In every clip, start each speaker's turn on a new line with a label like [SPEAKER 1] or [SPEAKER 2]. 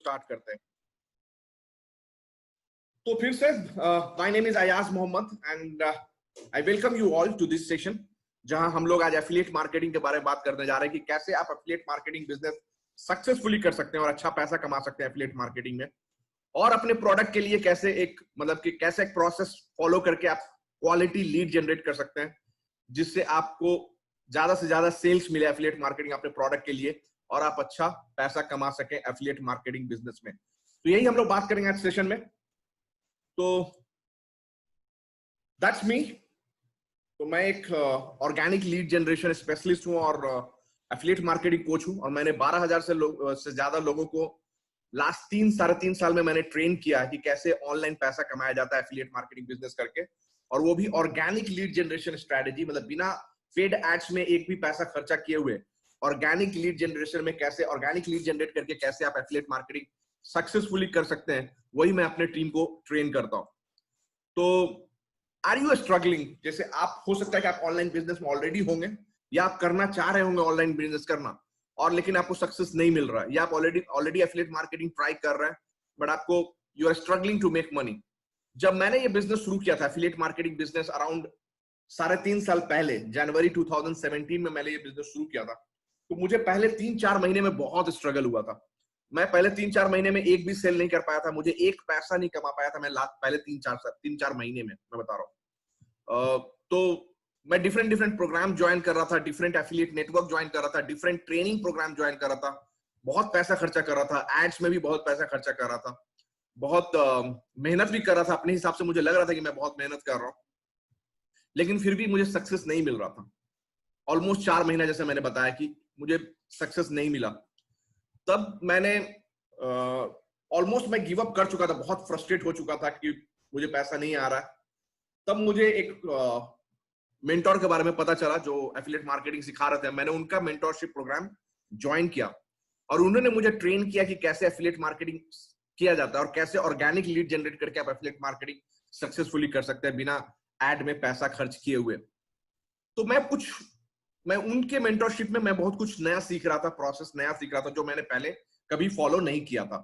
[SPEAKER 1] Start करते हैं। तो फिर से my name is Ayaz Mohammed and I welcome you all to this session, जहां हम लोग आज एफिलिएट मार्केटिंग के बारे में बात करने जा रहे हैं कि कैसे आप एफिलिएट मार्केटिंग बिजनेस सक्सेसफुली कर सकते हैं और अच्छा पैसा कमा सकते हैं एफिलिएट मार्केटिंग में, और अपने प्रोडक्ट के लिए कैसे एक कैसे एक प्रोसेस फॉलो करके आप क्वालिटी लीड जनरेट कर सकते हैं, जिससे आपको ज्यादा से ज्यादा सेल्स मिले एफिलिएट मार्केटिंग अपने प्रोडक्ट के लिए और आप अच्छा पैसा कमा सके एफिलिएट मार्केटिंग बिजनेस में। तो यही हम लोग बात करेंगे आज सेशन में। तो दैट्स मी। तो मैं एक ऑर्गेनिक लीड जनरेशन स्पेशलिस्ट हूं और एफिलिएट मार्केटिंग कोच हूं, और मैंने 12,000 से ज्यादा लोगों को लास्ट 3-3.5 साल में मैंने ट्रेन किया कि कैसे ऑनलाइन पैसा कमाया जाता है एफिलिएट मार्केटिंग बिजनेस करके, और वो भी ऑर्गेनिक लीड जनरेशन स्ट्रेटेजी, मतलब बिना पेड एड्स में एक भी पैसा खर्चा किए हुए ऑर्गेनिक लीड जनरेशन में कैसे ऑर्गेनिक लीड जनरेट करके कैसे आप एफिलिएट मार्केटिंग सक्सेसफुली कर सकते हैं, वही मैं अपने टीम को ट्रेन करता हूं। तो आर यू स्ट्रगलिंग, जैसे आप हो सकता है कि आप ऑनलाइन बिजनेस में ऑलरेडी होंगे या आप करना चाह रहे होंगे ऑनलाइन बिजनेस करना, और लेकिन आपको सक्सेस नहीं मिल रहा है, या आप ऑलरेडी एफिलिएट मार्केटिंग ट्राई कर रहे हैं बट आपको you are struggling to make money. जब मैंने ये बिजनेस शुरू किया था एफिलिएट मार्केटिंग बिजनेस अराउंड 3.5 साल पहले, जनवरी 2017 में मैंने ये बिजनेस शुरू किया था, तो मुझे पहले 3-4 महीने में बहुत स्ट्रगल हुआ था। मैं पहले 3-4 महीने में एक भी सेल नहीं कर पाया था, मुझे एक पैसा नहीं कमा पाया था मैं पहले 3-4 महीने में, मैं बता रहा हूँ। तो मैं डिफरेंट प्रोग्राम ज्वाइन कर रहा था, डिफरेंट एफिलिएट नेटवर्क ज्वाइन कर रहा था, डिफरेंट ट्रेनिंग प्रोग्राम ज्वाइन कर रहा था, बहुत पैसा खर्चा कर रहा था, एड्स में भी बहुत पैसा खर्चा कर रहा था, बहुत मेहनत भी कर रहा था। अपने हिसाब से मुझे लग रहा था कि मैं बहुत मेहनत कर रहा हूँ, लेकिन फिर भी मुझे सक्सेस नहीं मिल रहा था। ऑलमोस्ट 4 महीना, जैसे मैंने बताया कि मुझे सक्सेस नहीं मिला। तब मैंने ऑलमोस्ट मैं गिव अप कर चुका था, बहुत फ्रस्ट्रेट हो चुका था कि मुझे पैसा नहीं आ रहा है। तब मुझे एक मेंटोर के बारे में पता चला जो एफिलिएट मार्केटिंग सिखा रहे थे। मैंने उनका मेंटोरशिप प्रोग्राम ज्वाइन किया और उन्होंने मुझे ट्रेन किया कि कैसे एफिलिएट मार्केटिंग किया जाता है और कैसे ऑर्गेनिक लीड जनरेट करके आप एफिलिएट मार्केटिंग सक्सेसफुली कर सकते हैं बिना एड में पैसा खर्च किए हुए। तो मैं उनके मेंटोरशिप में मैं बहुत कुछ नया सीख रहा था, प्रोसेस नया सीख रहा था जो मैंने पहले कभी फॉलो नहीं किया था।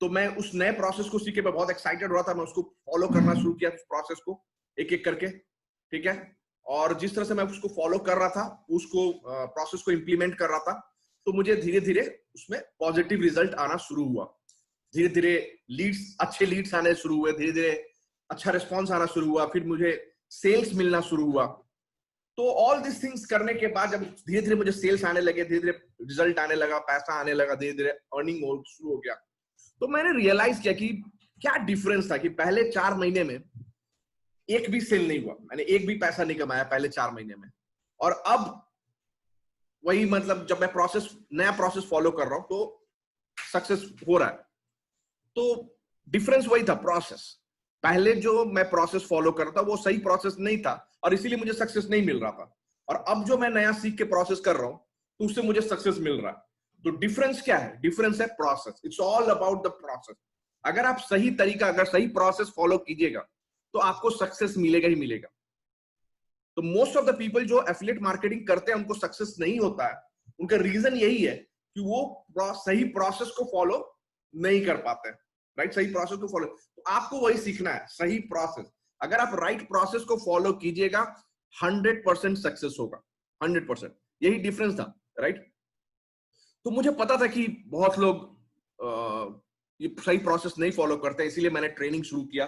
[SPEAKER 1] तो मैं उस नए प्रोसेस को सीख के मैं बहुत एक्साइटेड हो रहा था। मैं उसको फॉलो करना शुरू किया, उस प्रोसेस को एक एक करके, ठीक है। और जिस तरह से मैं उसको फॉलो कर रहा था, उसको प्रोसेस को इंप्लीमेंट कर रहा था, तो मुझे धीरे धीरे उसमें पॉजिटिव रिजल्ट आना शुरू हुआ। धीरे धीरे अच्छे लीड्स आने शुरू हुए, धीरे धीरे अच्छा रिस्पॉन्स आना शुरू हुआ, फिर मुझे सेल्स मिलना शुरू हुआ। तो ऑल दिस थिंग्स करने के बाद जब धीरे धीरे मुझे सेल्स आने लगे, धीरे धीरे रिजल्ट आने लगा, पैसा आने लगा, धीरे धीरे अर्निंग शुरू हो गया, तो मैंने रियलाइज किया कि क्या डिफरेंस था कि पहले 4 महीने में एक भी सेल नहीं हुआ, मैंने एक भी पैसा नहीं कमाया पहले 4 महीने में, और अब वही मतलब जब मैं नया प्रोसेस फॉलो कर रहा हूं तो सक्सेस हो रहा है। तो डिफरेंस वही था, प्रोसेस। पहले जो मैं प्रोसेस फॉलो कर रहा था वो सही प्रोसेस नहीं था और इसीलिए मुझे सक्सेस नहीं मिल रहा था, और अब जो मैं नया सीख के प्रोसेस कर रहा हूं तो उससे मुझे सक्सेस मिल रहा है। तो डिफरेंस क्या है? डिफरेंस है process. It's all about the process. अगर आप सही प्रोसेस फॉलो कीजिएगा तो आपको सक्सेस मिलेगा ही मिलेगा। तो मोस्ट ऑफ द पीपल जो एफिलिएट मार्केटिंग करते हैं उनको सक्सेस नहीं होता है, उनका रीजन यही है कि वो सही प्रोसेस को फॉलो नहीं कर पाते हैं। राइट, सही प्रोसेस को फॉलो, तो आपको वही सीखना है, सही प्रोसेस। अगर आप राइट प्रोसेस को फॉलो कीजिएगा 100% सक्सेस होगा, 100%। यही डिफरेंस था, राइट। तो मुझे पता था कि बहुत लोग ये सही प्रोसेस नहीं फॉलो करते, इसीलिए मैंने ट्रेनिंग शुरू किया,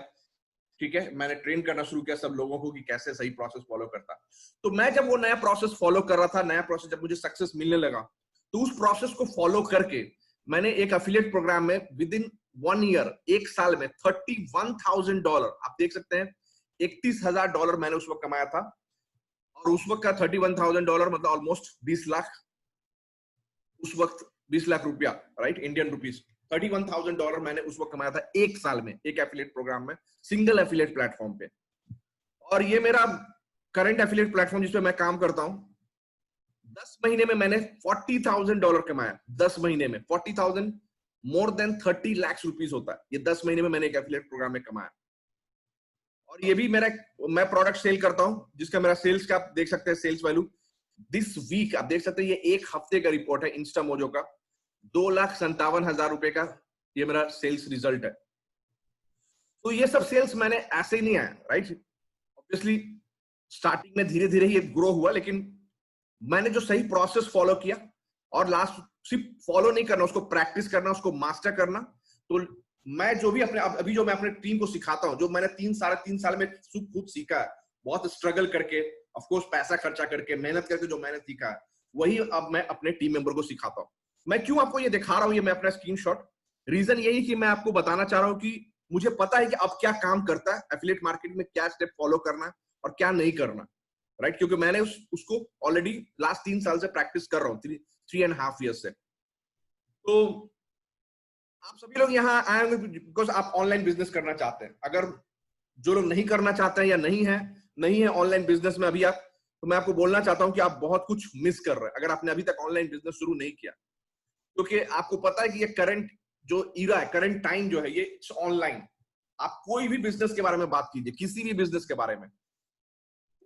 [SPEAKER 1] ठीक है। मैंने ट्रेन करना शुरू किया सब लोगों को कि कैसे सही प्रोसेस फॉलो करता। तो मैं जब वो नया प्रोसेस फॉलो कर रहा था, नया प्रोसेस जब मुझे सक्सेस मिलने लगा, तो उस प्रोसेस को फॉलो करके मैंने एक एफिलिएट प्रोग्राम में विद इन 1 ईयर, 1 साल में $31,000, आप देख सकते हैं $31,000 मैंने उस वक्त कमाया था। और उस वक्त का $31,000 मतलब ऑलमोस्ट 20 लाख, उस वक्त 20 लाख रुपया, राइट, इंडियन रुपीज। $31,000 मैंने उस वक्त कमाया था 1 साल में, एक एफिलिएट प्रोग्राम में, सिंगल एफिलिएट प्लेटफॉर्म पे। और ये मेरा करंट एफिलिएट प्लेटफॉर्म जिसपे मैं काम करता हूं, 10 महीने में मैंने $40,000 कमाया। 10 महीने में 40,000 मोर देन 30 लाख रुपीज होता है, ये 10 महीने में मैंने एक एफिलिएट प्रोग्राम में कमाया। और ये भी मैं प्रोडक्ट सेल करता हूं, जिसका मेरा सेल्स का आप देख सकते हैं, सेल्स वैल्यू दिस वीक आप देख सकते हैं, ये एक हफ्ते का रिपोर्ट है इंस्टामोजो का, 2,57,000 रुपए का ये मेरा सेल्स रिजल्ट है। तो ये सब सेल्स मैंने ऐसे ही नहीं आया, राइट? ऑब्वियसली स्टार्टिंग में धीरे धीरे ही ग्रो हुआ, लेकिन मैंने जो सही प्रोसेस फॉलो किया, और लास्ट सिर्फ फॉलो नहीं करना, उसको प्रैक्टिस करना, उसको मास्टर करना। तो मैं जो भी अभी जो मैं अपने टीम को सिखाता हूँ, जो मैंने 3 साल में खुद सीखा है, बहुत स्ट्रगल करके, ऑफ कोर्स पैसा खर्चा करके, मेहनत करके जो मैंने सीखा है, वही अब मैं अपने टीम मेंबर को सिखाता हूँ। मैं क्यों आपको ये दिखा रहा हूँ, ये मैं अपना स्क्रीनशॉट, रीजन यही कि मैं आपको बताना चाह रहा हूँ कि मुझे पता है कि अब क्या काम करता है, एफिलिएट मार्केटिंग में क्या स्टेप फॉलो करना है और क्या नहीं करना, राइट? क्योंकि मैंने उसको ऑलरेडी लास्ट 3 साल से प्रैक्टिस कर रहा हूँ, 3.5 ईयर्स से। तो आप सभी लोग यहाँ आए होंगे बिकॉज आप ऑनलाइन बिजनेस करना चाहते हैं। अगर जो लोग नहीं करना चाहते हैं या नहीं है ऑनलाइन बिजनेस में अभी आप, तो मैं आपको बोलना चाहता हूं कि आप बहुत कुछ मिस कर रहे हैं अगर आपने अभी तक ऑनलाइन बिजनेस शुरू नहीं किया। क्योंकि आपको पता है कि ये करंट जो इरा है, करंट टाइम जो है, ये ऑनलाइन। आप कोई भी बिजनेस के बारे में बात कीजिए, किसी भी बिजनेस के बारे में,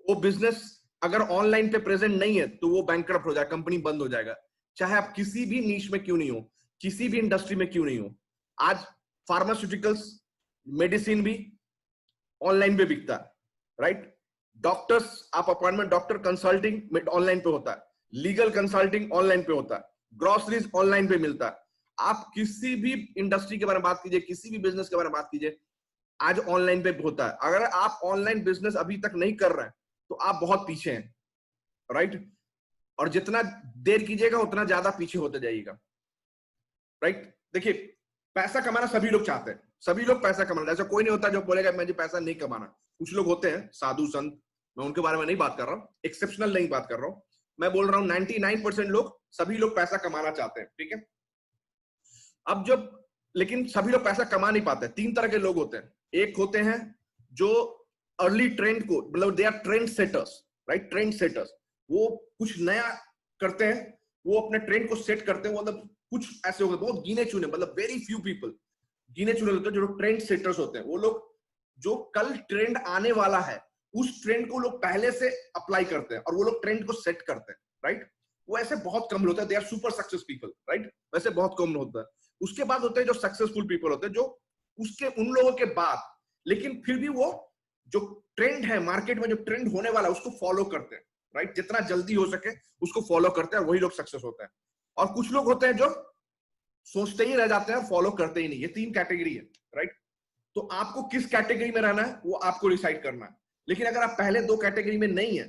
[SPEAKER 1] वो बिजनेस अगर ऑनलाइन पे प्रेजेंट नहीं है तो वो बैंकरप्ट हो जाएगा, कंपनी बंद हो जाएगा। चाहे आप किसी भी नीश में क्यों नहीं हो, किसी भी इंडस्ट्री में क्यों नहीं हो। आज फार्मास्यूटिकल्स, मेडिसिन भी ऑनलाइन पे बिकता है, राइट? डॉक्टर्स, आप अपॉइंटमेंट, डॉक्टर कंसल्टिंग ऑनलाइन पे होता है, लीगल कंसल्टिंग ऑनलाइन पे होता है, ग्रोसरीज ऑनलाइन पे मिलता है। आप किसी भी इंडस्ट्री के बारे में बात कीजिए, किसी भी बिजनेस के बारे में बात कीजिए, आज ऑनलाइन पे होता है। अगर आप ऑनलाइन बिजनेस अभी तक नहीं कर रहे हैं तो आप बहुत पीछे हैं, राइट? और जितना देर कीजिएगा उतना ज्यादा पीछे होते जाइएगा, राइट? देखिए, पैसा कमाना सभी लोग चाहते हैं, सभी लोग पैसा कमाना, ऐसा कोई नहीं होता जो बोलेगा मुझे पैसा नहीं कमाना। कुछ लोग होते हैं साधु संत, मैं उनके बारे में नहीं बात कर रहा हूं, एक्सेप्शनल नहीं बात कर रहा हूं, मैं बोल रहा हूं 99% लोग, सभी लोग पैसा कमाना चाहते हैं, ठीक है? अब जब, लेकिन सभी लोग पैसा कमा नहीं पाते। 3 तरह के लोग होते हैं। एक होते हैं जो अर्ली ट्रेंड को, मतलब they are trend setters, right? Trend setters, वो कुछ नया करते हैं, वो अपने ट्रेंड को सेट करते हैं। मतलब कुछ ऐसे होते हैं, बहुत गिने चुने, मतलब वेरी फ्यू पीपल, गिने चुने होते हैं जो ट्रेंड सेटर्स होते हैं। वो लोग जो कल ट्रेंड आने वाला है उस ट्रेंड को लोग पहले से अप्लाई करते हैं और वो लोग ट्रेंड को सेट करते हैं, राइट? वो ऐसे बहुत कम होता है, they are super success people, right? वैसे बहुत कम होता है। उसके बाद होते हैं जो सक्सेसफुल पीपल होते हैं, जो उसके उन लोगों के बाद, लेकिन फिर भी वो जो ट्रेंड है मार्केट में, जो ट्रेंड होने वाला है उसको फॉलो करते हैं, राइट? जितना जल्दी हो सके उसको फॉलो करते हैं, वही लोग सक्सेस होते हैं। और कुछ लोग होते हैं जो सोचते ही रह जाते हैं और फॉलो करते ही नहीं। ये 3 कैटेगरी है, राइट? तो आपको किस कैटेगरी में रहना है वो आपको डिसाइड करना है। लेकिन अगर आप पहले 2 कैटेगरी में नहीं है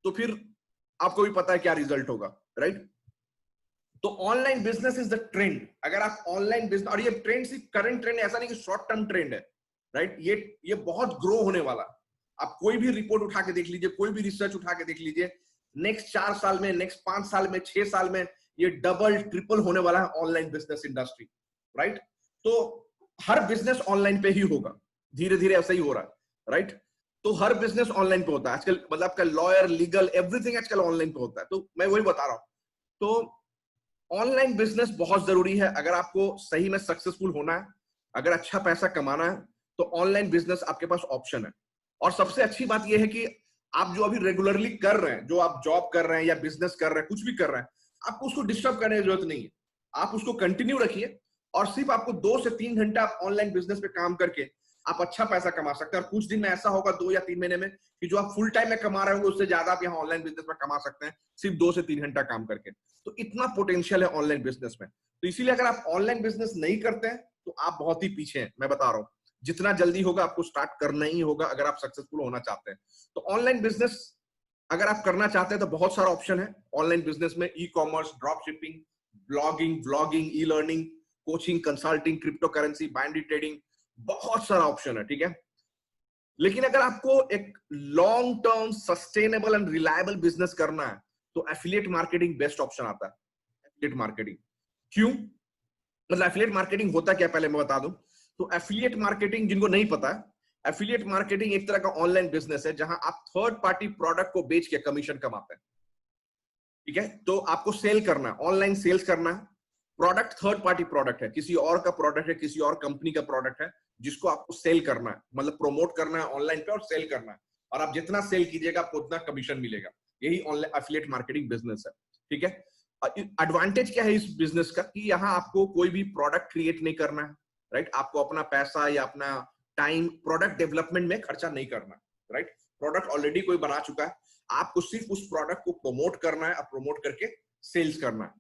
[SPEAKER 1] तो फिर आपको भी पता है क्या रिजल्ट होगा, राइट? तो online business is the trend. अगर आप ऑनलाइन बिजनेस, और ये ट्रेंड सिर्फ करंट ट्रेंड, ऐसा नहीं कि शॉर्ट टर्म ट्रेंड है, राइट? ये बहुत ग्रो होने वाला। आप कोई भी रिपोर्ट उठा के देख लीजिए, कोई भी रिसर्च उठा के देख लीजिए, नेक्स्ट 4 साल में, नेक्स्ट 5 साल में, 6 साल में ये डबल ट्रिपल होने वाला है ऑनलाइन बिजनेस इंडस्ट्री, राइट? तो हर बिजनेस ऑनलाइन पे ही होगा, धीरे धीरे ऐसा ही हो रहा है, राइट? तो हर बिजनेस ऑनलाइन पे होता है आजकल, मतलब आपका लॉयर, लीगल, एवरीथिंग आजकल ऑनलाइन पे होता है। तो मैं वही बता रहा हूं। तो ऑनलाइन बिजनेस बहुत जरूरी है अगर आपको सही में सक्सेसफुल होना है, अगर अच्छा पैसा कमाना है, तो ऑनलाइन बिजनेस आपके पास ऑप्शन है। और सबसे अच्छी बात यह है कि आप जो अभी रेगुलरली कर रहे हैं, जो आप जॉब कर रहे हैं या बिजनेस कर रहे हैं, कुछ भी कर रहे हैं, आपको उसको डिस्टर्ब करने की जरूरत नहीं है। आप उसको कंटिन्यू रखिए और सिर्फ आपको 2 से 3 घंटा आप ऑनलाइन बिजनेस पे काम करके आप अच्छा पैसा कमा सकते हैं। और कुछ दिन में ऐसा होगा 2 या 3 महीने में कि जो आप फुल टाइम में कमा रहे होंगे उससे ज्यादा आप यहाँ ऑनलाइन बिजनेस में कमा सकते हैं, सिर्फ 2 से 3 घंटा काम करके। तो इतना पोटेंशियल है ऑनलाइन बिजनेस में। तो इसीलिए अगर आप ऑनलाइन बिजनेस नहीं करते हैं तो आप बहुत ही पीछे हैं, मैं बता रहा हूं। जितना जल्दी होगा आपको स्टार्ट करना ही होगा अगर आप सक्सेसफुल होना चाहते हैं। तो ऑनलाइन बिजनेस अगर आप करना चाहते हैं तो बहुत सारा ऑप्शन है ऑनलाइन बिजनेस में। E commerce, drop shipping, blogging, vlogging, e learning, coaching, consulting, crypto currency, binary trading, बहुत सारा ऑप्शन है, ठीक है? लेकिन अगर आपको एक long term sustainable and reliable business करना है तो एफिलिएट मार्केटिंग बेस्ट ऑप्शन आता है। एफिलिएट मार्केटिंग क्यों, मतलब एफिलिएट मार्केटिंग होता क्या, पहले मैं बता दूं। तो एफिलिएट मार्केटिंग, जिनको नहीं पता है, एफिलिएट मार्केटिंग एक तरह का ऑनलाइन बिजनेस है जहां आप थर्ड पार्टी प्रोडक्ट को बेच के कमीशन कमाते हैं, ठीक है? तो आपको सेल करना है, ऑनलाइन सेल्स करना है। प्रोडक्ट थर्ड पार्टी प्रोडक्ट है, किसी और का प्रोडक्ट है, किसी और कंपनी का प्रोडक्ट है, जिसको आपको सेल करना है, मतलब प्रमोट करना है ऑनलाइन पे और सेल करना है। और आप जितना सेल कीजिएगा आपको उतना कमीशन मिलेगा। यही ऑनलाइन एफिलिएट मार्केटिंग बिजनेस है, ठीक है? एडवांटेज क्या है इस बिजनेस का कि यहाँ आपको कोई भी प्रोडक्ट क्रिएट नहीं करना है, राइट? आपको अपना पैसा या अपना टाइम प्रोडक्ट डेवलपमेंट में खर्चा नहीं करना है, राइट? प्रोडक्ट ऑलरेडी कोई बना चुका है, आपको सिर्फ उस प्रोडक्ट को प्रमोट करना है और प्रमोट करके सेल्स करना है।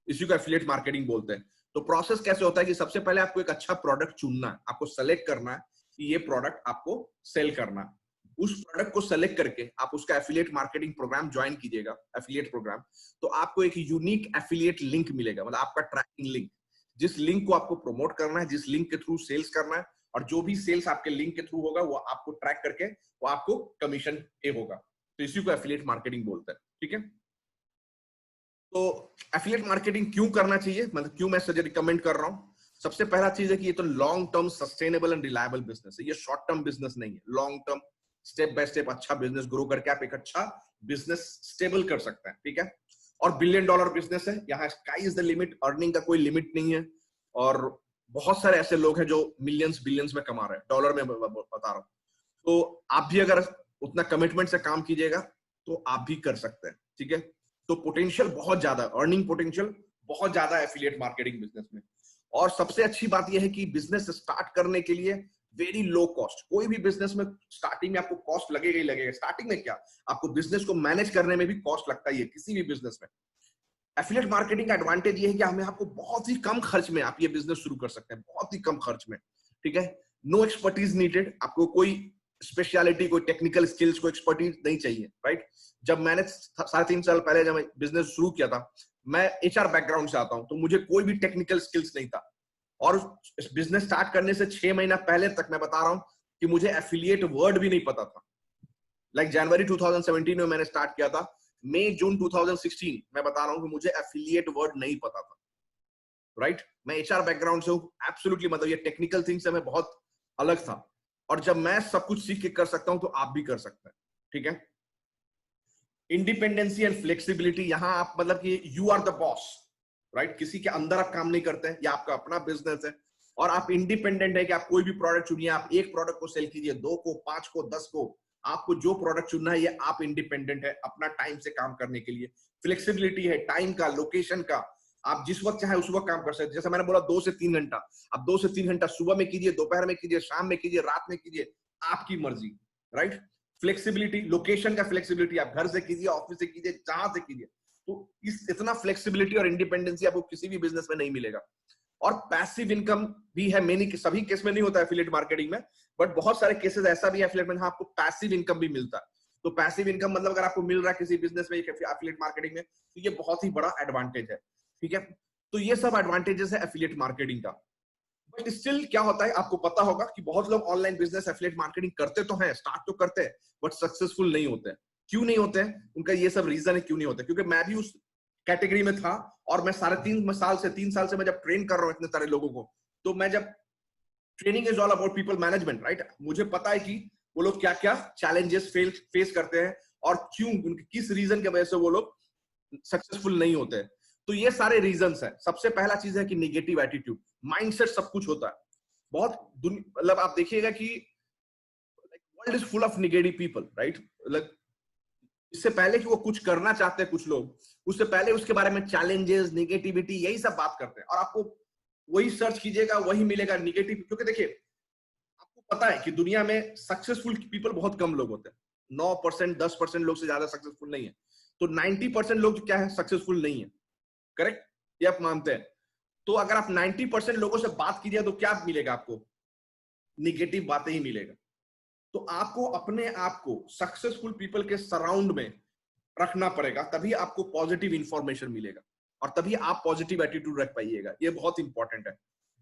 [SPEAKER 1] इसी को एफिलिएट मार्केटिंग बोलते हैं। तो प्रोसेस कैसे होता है कि सबसे पहले आपको एक अच्छा प्रोडक्ट चुनना है, आपको सेलेक्ट करना है कि ये प्रोडक्ट आपको सेल करना है। उस प्रोडक्ट को सेलेक्ट करके आप उसका एफिलिएट मार्केटिंग प्रोग्राम ज्वाइन कीजिएगा, एफिलिएट प्रोग्राम। तो आपको एक यूनिक एफिलिएट लिंक मिलेगा, मतलब आपका ट्रैकिंग लिंक, जिस लिंक को आपको प्रमोट करना है, जिस लिंक के थ्रू सेल्स करना है, और जो भी सेल्स आपके लिंक के थ्रू होगा वो आपको ट्रैक करके वो आपको कमीशन पे होगा। तो इसी को एफिलिएट मार्केटिंग बोलते हैं, ठीक है? तो एफिलिएट मार्केटिंग क्यों करना चाहिए, मतलब क्यों मैं सजेस्ट रिकमेंड कर रहा हूं? सबसे पहला चीज है कि ये तो long term sustainable and reliable business है। ये शॉर्ट टर्म बिजनेस नहीं है, long term step by step अच्छा बिजनेस ग्रो करके आप एक अच्छा बिजनेस स्टेबल कर सकते हैं, ठीक है? और $1 बिलियन बिजनेस है, यहाँ sky is the limit, earning का कोई लिमिट नहीं है। और बहुत सारे ऐसे लोग हैं जो मिलियंस बिलियंस में कमा रहे हैं, डॉलर में बता रहा हूँ। तो आप भी अगर उतना कमिटमेंट से काम कीजिएगा तो आप भी कर सकते हैं, ठीक है? तो पोटेंशियल बहुत ज्यादा, अर्निंग पोटेंशियल बहुत ज्यादा है एफिलिएट मार्केटिंग बिजनेस में। और सबसे अच्छी बात यह है कि बिजनेस स्टार्ट करने के लिए वेरी लो कॉस्ट। कोई भी बिजनेस में स्टार्टिंग में आपको कॉस्ट लगेगा ही लगेगा। स्टार्टिंग में क्या, आपको बिजनेस को मैनेज करने में भी कॉस्ट लगता ही है किसी भी बिजनेस में। एफिलिएट मार्केटिंग का एडवांटेज ये है कि हमें आपको बहुत ही कम खर्च में आप ये बिजनेस शुरू कर सकते हैं, बहुत ही कम खर्च में, ठीक है? नो एक्सपर्टीज नीडेड, आपको कोई स्पेशलिटी, कोई टेक्निकल स्किल्स, कोई एक्सपर्टीज नहीं चाहिए, राइट? जब मैंने 3.5 साल पहले जब बिजनेस शुरू किया था, मैं एचआर बैकग्राउंड से आता हूं, तो मुझे कोई भी टेक्निकल स्किल्स नहीं था। और बिजनेस स्टार्ट करने से 6 महीना पहले तक मैं बता रहा हूं कि मुझे एफिलिएट वर्ड भी नहीं पता था। लाइक जनवरी 2017 में मैंने स्टार्ट किया था, मई जून 2016 मैं बता रहा हूं कि मुझे एफिलिएट वर्ड नहीं पता था, राइट? मैं एचआर बैकग्राउंड से हूं, एब्सोल्युटली, मतलब ये टेक्निकल थिंग से मैं बहुत अलग था। और जब मैं सब कुछ सीख के कर सकता हूं तो आप भी कर सकते हैं, ठीक है? इंडिपेंडेंसी एंड फ्लेक्सिबिलिटी, यहां आप मतलब कि you are the boss, right? किसी के अंदर आप काम नहीं करते हैं, या आपका अपना बिजनेस है और आप इंडिपेंडेंट है कि आप कोई भी प्रोडक्ट चुनिए, आप एक प्रोडक्ट को सेल कीजिए, 2 को, 5 को, 10 को, आपको जो प्रोडक्ट चुनना है, ये आप इंडिपेंडेंट है अपना टाइम से काम करने के लिए। फ्लेक्सिबिलिटी है टाइम का, लोकेशन का, आप जिस वक्त चाहे उस वक्त काम कर सकते हैं। जैसे मैंने बोला 2 से 3 घंटा, आप 2 से 3 घंटा सुबह में कीजिए, दोपहर में कीजिए, शाम में कीजिए, रात में कीजिए, आपकी मर्जी, राइट? फ्लेक्सिबिलिटी, लोकेशन का फ्लेक्सिबिलिटी, आप घर से कीजिए, ऑफिस से कीजिए, जहां से कीजिए। तो इतना फ्लेक्सिबिलिटी और इंडिपेंडेंसी आपको किसी भी बिजनेस में नहीं मिलेगा। और पैसिव इनकम भी है, मेनी सभी केस में नहीं होता एफिलिएट मार्केटिंग में, बट बहुत सारे केसेस ऐसा भी है एफिलिएट में जहां आपको पैसिव इनकम भी मिलता है। तो पैसिव इनकम मतलब अगर आपको मिल रहा है किसी बिजनेस में एफिलिएट मार्केटिंग में, तो ये बहुत ही बड़ा एडवांटेज है, ठीक है? तो ये सब एडवांटेजेस है एफिलिएट मार्केटिंग का। बट स्टिल क्या होता है, आपको पता होगा कि बहुत लोग ऑनलाइन बिजनेस एफिलिएट मार्केटिंग करते तो हैं, स्टार्ट तो करते हैं, बट सक्सेसफुल नहीं होते हैं। क्यों नहीं होते हैं? उनका ये सब रीजन है क्यों नहीं होते। क्योंकि मैं भी उस कैटेगरी में था, और मैं 3 साल से मैं जब ट्रेन कर रहा हूं इतने सारे लोगों को, तो मैं जब training is all about people management, right? मुझे पता है कि वो लोग क्या क्या चैलेंजेस फेस करते हैं और क्यों, उनके किस रीजन की वजह से वो लोग सक्सेसफुल नहीं होते हैं। तो ये सारे रीजंस है। सबसे पहला चीज है कि नेगेटिव एटीट्यूड, माइंडसेट सब कुछ होता है। बहुत मतलब आप देखिएगा कि world is full of negative people, right? मतलब इससे पहले कि वो कुछ करना चाहते हैं कुछ लोग, उससे पहले उसके बारे में चैलेंजेस, नेगेटिविटी, यही सब बात करते हैं। और आपको वही सर्च कीजिएगा वही मिलेगा नेगेटिव। क्योंकि देखिए, आपको पता है कि दुनिया में सक्सेसफुल पीपल बहुत कम लोग होते हैं, 9%, 10% लोग से ज्यादा सक्सेसफुल नहीं है। तो 90% लोग क्या है, सक्सेसफुल नहीं है, करेक्ट? ये आप मानते हैं? तो अगर आप 90% लोगों से बात कीजिए तो क्या मिलेगा आपको? निगेटिव बातें ही मिलेगा। तो आपको अपने आप को सक्सेसफुल पीपल के सराउंड में रखना पड़ेगा, तभी आपको पॉजिटिव इंफॉर्मेशन मिलेगा और तभी आप पॉजिटिव एटीट्यूड रख पाइएगा। ये बहुत इंपॉर्टेंट है,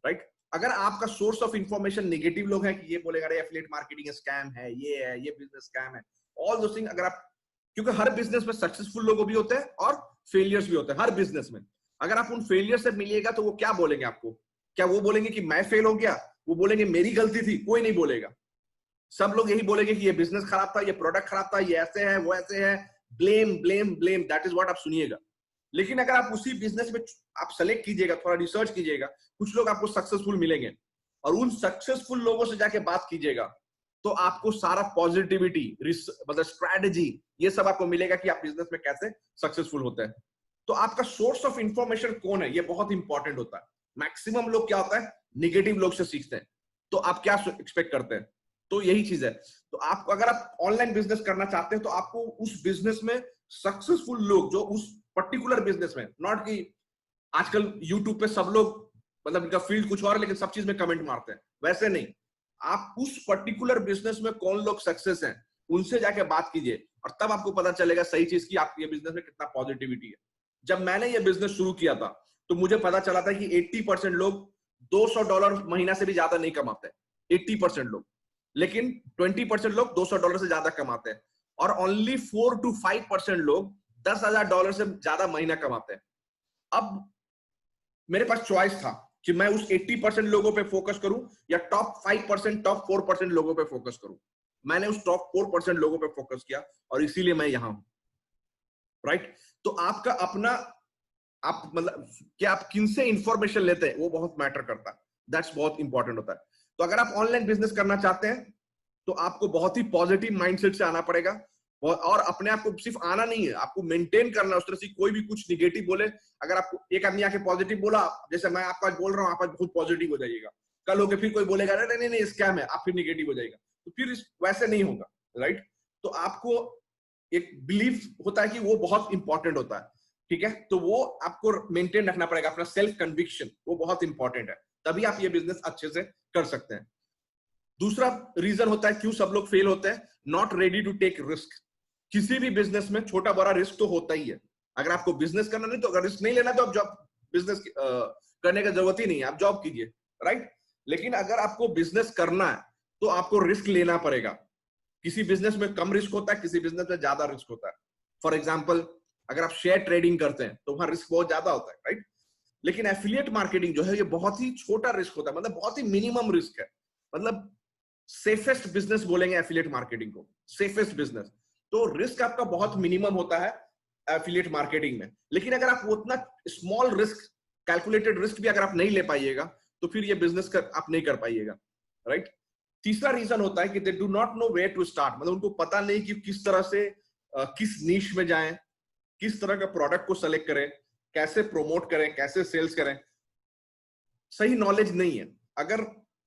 [SPEAKER 1] राइट? अगर आपका सोर्स ऑफ इंफॉर्मेशन नेगेटिव लोग हैं कि ये बोलेगा अरे एफिलिएट मार्केटिंग स्कैम है, ये बिजनेस स्कैम है, ऑल दोस थिंग, अगर आप, क्योंकि हर बिजनेस में सक्सेसफुल लोग भी होते हैं और फेलियर्स भी होते हैं हर बिजनेस में। अगर आप उन फेलियर से मिलिएगा तो वो क्या बोलेंगे आपको? क्या वो बोलेंगे कि मैं फेल हो गया? वो बोलेंगे मेरी गलती थी? कोई नहीं बोलेगा। सब लोग यही बोलेंगे कि ये बिजनेस खराब था, ये प्रोडक्ट खराब था, ये ऐसे है, वो ऐसे है, blame blame blame, that is what आप सुनिएगा। लेकिन अगर आप उसी बिजनेस में आप सेलेक्ट कीजिएगा, थोड़ा रिसर्च कीजिएगा, कुछ लोग आपको सक्सेसफुल मिलेंगे और उन सक्सेसफुल लोगों से जाके बात कीजिएगा, तो आपको सारा पॉजिटिविटी, मतलब स्ट्रैटेजी, ये सब आपको मिलेगा कि आप बिजनेस में कैसे सक्सेसफुल होते हैं। तो आपका सोर्स ऑफ इंफॉर्मेशन कौन है, ये बहुत इंपॉर्टेंट होता है। मैक्सिमम लोग क्या होता है, निगेटिव लोग से सीखते हैं, तो आप क्या एक्सपेक्ट करते हैं। तो यही चीज है। तो आप अगर आप ऑनलाइन बिजनेस करना चाहते हैं तो आपको उस बिजनेस में सक्सेसफुल लोग जो उस पर्टिकुलर बिजनेस में, नॉट कि आजकल यूट्यूब पे सब लोग मतलब इनका फील्ड कुछ और है लेकिन सब चीज में कमेंट मारते हैं, वैसे नहीं। आप उस पर्टिकुलर बिजनेस में कौन लोग सक्सेस हैं उनसे जाके बात कीजिए, और तब आपको पता चलेगा सही चीज की आपके ये बिजनेस में कितना पॉजिटिविटी है। जब मैंने ये बिजनेस शुरू किया था तो मुझे पता चला था कि 80% लोग $200 महीना से भी ज्यादा नहीं कमाते, 80% लोग, लेकिन 20% लोग $200 से ज्यादा कमाते हैं, और ओनली 4 to 5% लोग $10,000 से ज्यादा महीना कमाते हैं। अब मेरे पास चॉइस था कि मैं उस 80% लोगों पे फोकस करूं या टॉप 5%, टॉप 4% लोगों पे फोकस करूं। मैंने उस टॉप 4% लोगों पे फोकस किया और इसीलिए मैं यहां हूं, राइट। तो आपका अपना, आप मतलब कि आप किन से इंफॉर्मेशन लेते हैं वो बहुत मैटर करता है, दैट्स बहुत इंपॉर्टेंट होता है। तो अगर आप ऑनलाइन बिजनेस करना चाहते हैं तो आपको बहुत ही पॉजिटिव माइंडसेट से आना पड़ेगा, और अपने आप को सिर्फ आना नहीं है, आपको मेंटेन करना है। उस तरह से कोई भी कुछ निगेटिव बोले, अगर आपको एक आदमी आके पॉजिटिव बोला, जैसे मैं आपको आज बोल रहा हूँ, आप आज बहुत पॉजिटिव हो जाइएगा, कल होके फिर कोई बोलेगा नहीं नहीं नहीं स्कैम है, आप फिर निगेटिव हो जाएगा, तो फिर वैसे नहीं होगा, राइट। तो आपको एक बिलीफ होता है कि वो बहुत इंपॉर्टेंट होता है, ठीक है। तो वो आपको मेंटेन रखना पड़ेगा, अपना सेल्फ कन्विक्शन वो बहुत इंपॉर्टेंट है, तभी आप ये बिजनेस अच्छे से कर सकते हैं। दूसरा रीजन होता है क्यों सब लोग फेल होते हैं, not ready to take risk. किसी भी बिजनेस में छोटा बड़ा रिस्क तो होता ही है। अगर आपको बिजनेस करना नहीं तो अगर रिस्क नहीं लेना तो आप जॉब बिजनेस करने का जरूरत ही नहीं है, आप जॉब कीजिए, राइट। लेकिन अगर आपको बिजनेस करना है तो आपको रिस्क लेना पड़ेगा। किसी बिजनेस में कम रिस्क होता है, किसी बिजनेस में ज्यादा रिस्क होता है। फॉर एग्जाम्पल, अगर आप शेयर ट्रेडिंग करते हैं तो वहां रिस्क बहुत ज्यादा होता है, राइट। लेकिन एफिलिएट मार्केटिंग जो है ये बहुत ही छोटा रिस्क होता है, मतलब बहुत ही मिनिमम रिस्क है, मतलब सेफेस्ट बिजनेस बोलेंगे एफिलिएट मार्केटिंग को, सेफेस्ट बिजनेस। तो रिस्क आपका बहुत मिनिमम होता है एफिलिएट मार्केटिंग में। लेकिन अगर आप उतना स्मॉल रिस्क, कैलकुलेटेड रिस्क भी अगर आप नहीं ले पाइएगा तो फिर ये बिजनेस आप नहीं कर पाइएगा, राइट। तीसरा रीजन होता है कि they do not know where to start, मतलब उनको पता नहीं कि किस तरह से किस नीश में जाएं, किस तरह का प्रोडक्ट को सेलेक्ट करें, कैसे प्रोमोट करें, कैसे सेल्स करें। सही नॉलेज नहीं है। अगर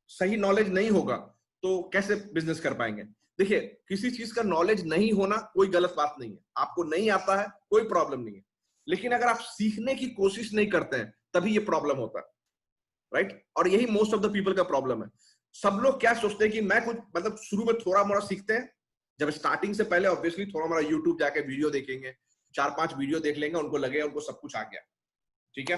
[SPEAKER 1] सही नॉलेज नहीं होगा तो कैसे बिजनेस कर पाएंगे। देखिए, किसी चीज का नॉलेज नहीं होना कोई गलत बात नहीं है, आपको नहीं आता है कोई प्रॉब्लम नहीं है, लेकिन अगर आप सीखने की कोशिश नहीं करते हैं तभी ये प्रॉब्लम होता है, राइट। और यही मोस्ट ऑफ द पीपल का प्रॉब्लम है। सब लोग क्या सोचते हैं कि मैं कुछ, मतलब शुरू में थोड़ा मोड़ा सीखते हैं, जब स्टार्टिंग से पहले ऑब्वियसली थोड़ा मोड़ा यूट्यूब जाके वीडियो देखेंगे, 4-5 वीडियो देख लेंगे, उनको लगेगा उनको सब कुछ आ गया, ठीक है।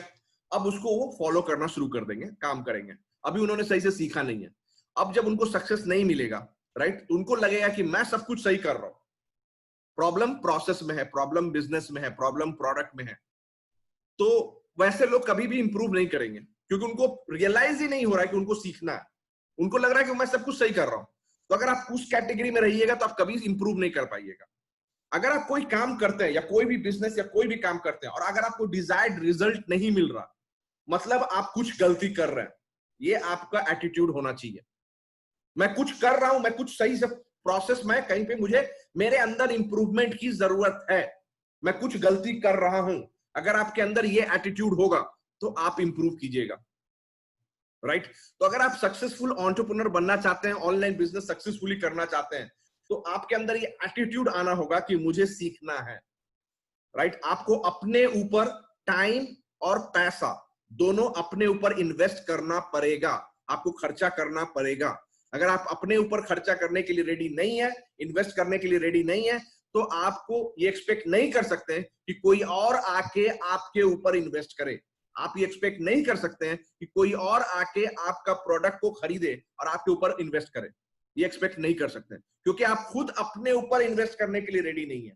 [SPEAKER 1] अब उसको वो फॉलो करना शुरू कर देंगे, काम करेंगे। अभी उन्होंने सही से सीखा नहीं है। अब जब उनको सक्सेस नहीं मिलेगा, राइट, तो उनको लगेगा कि मैं सब कुछ सही कर रहा हूं। प्रॉब्लम प्रोसेस में है, प्रॉब्लम बिजनेस में है, प्रॉब्लम प्रोडक्ट में है। तो वैसे लोग कभी भी इंप्रूव नहीं करेंगे क्योंकि उनको रियलाइज ही नहीं हो रहा है कि उनको सीखना है। उनको लग रहा है कि मैं सब कुछ सही कर रहा हूं। तो अगर आप उस कैटेगरी में रहिएगा तो आप कभी इंप्रूव नहीं कर पाइएगा। अगर आप कोई काम करते हैं या कोई भी बिजनेस या कोई भी काम करते हैं और अगर आपको डिजायर्ड रिजल्ट नहीं मिल रहा, मतलब आप कुछ गलती कर रहे हैं। ये आपका एटीट्यूड होना चाहिए। मैं कुछ कर रहा हूं, मैं कुछ सही से प्रोसेस में कहीं पे मुझे मेरे अंदर इंप्रूवमेंट की जरूरत है, मैं कुछ गलती कर रहा हूं। अगर आपके अंदर ये एटीट्यूड होगा तो आप इंप्रूव कीजिएगा, राइट। तो अगर आप सक्सेसफुल एंटरप्रेन्योर बनना चाहते हैं, ऑनलाइन बिजनेस सक्सेसफुली करना चाहते हैं, तो आपके अंदर ये एटीट्यूड आना होगा कि मुझे सीखना है, राइट। आपको अपने ऊपर टाइम और पैसा दोनों अपने ऊपर इन्वेस्ट करना पड़ेगा, आपको खर्चा करना पड़ेगा। अगर आप अपने ऊपर खर्चा करने के लिए रेडी नहीं है, इन्वेस्ट करने के लिए रेडी नहीं है, तो आपको ये एक्सपेक्ट नहीं कर सकते हैं कि कोई और आके आपके ऊपर इन्वेस्ट करे। आप ये एक्सपेक्ट नहीं कर सकते हैं कि कोई और आके आपका प्रोडक्ट को खरीदे और आपके ऊपर इन्वेस्ट करे। ये एक्सपेक्ट नहीं कर सकते क्योंकि आप खुद अपने ऊपर इन्वेस्ट करने के लिए रेडी नहीं है,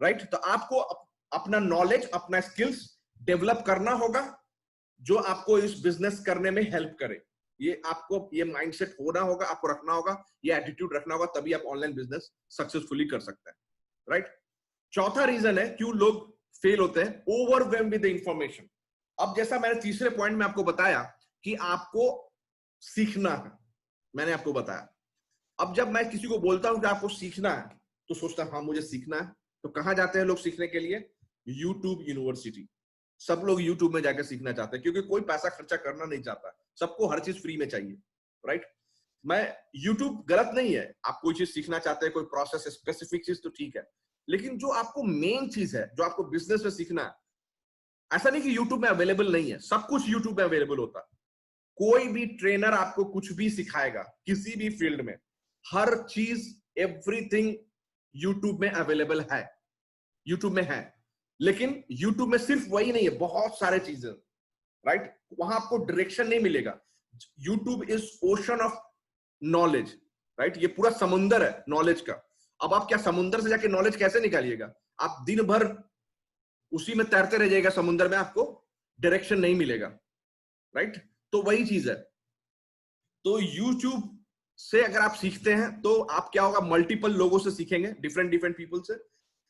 [SPEAKER 1] राइट। तो आपको अपना नॉलेज, अपना स्किल्स डेवलप करना होगा जो आपको इस बिजनेस करने में हेल्प करे। ये आपको ये माइंडसेट होना होगा, आपको रखना होगा, ये एटीट्यूड रखना होगा, तभी आप ऑनलाइन बिजनेस सक्सेसफुली कर सकते हैं, राइट। चौथा रीजन है क्यों लोग फेल होते हैं, ओवरवेल्म विद इंफॉर्मेशन। अब जैसा मैंने तीसरे पॉइंट में आपको बताया कि आपको सीखना है, मैंने आपको बताया। अब जब मैं किसी को बोलता हूं कि आपको सीखना है तो सोचता है हाँ मुझे सीखना है, तो कहां जाते हैं लोग सीखने के लिए, यूट्यूब यूनिवर्सिटी। सब लोग यूट्यूब में जाकर सीखना चाहते हैं क्योंकि कोई पैसा खर्चा करना नहीं चाहता, सबको हर चीज फ्री में चाहिए, राइट। मैं यूट्यूब गलत नहीं है, आप कोई चीज सीखना चाहते हैं, कोई प्रोसेस स्पेसिफिक चीज तो ठीक है, लेकिन जो आपको मेन चीज है, जो आपको बिजनेस में सीखना है, ऐसा नहीं कि यूट्यूब में अवेलेबल नहीं है, सब कुछ यूट्यूब में अवेलेबल होता है। कोई भी ट्रेनर आपको कुछ भी सिखाएगा किसी भी फील्ड में, हर चीज एवरीथिंग यूट्यूब में अवेलेबल है, यूट्यूब में है। लेकिन यूट्यूब में सिर्फ वही नहीं है, बहुत सारे चीजें, राइट। वहां आपको डायरेक्शन नहीं मिलेगा। YouTube is ocean of knowledge, right. ये पूरा समुंदर है नॉलेज का। अब आप क्या समुंदर से जाके नॉलेज कैसे निकालिएगा? आप दिन भर उसी में तैरते रह जाएगा समुंदर में, आपको डायरेक्शन नहीं मिलेगा, राइट। तो वही चीज है। तो यूट्यूब से अगर आप सीखते हैं तो आप क्या होगा, मल्टीपल लोगों से सीखेंगे, डिफरेंट डिफरेंट पीपल से,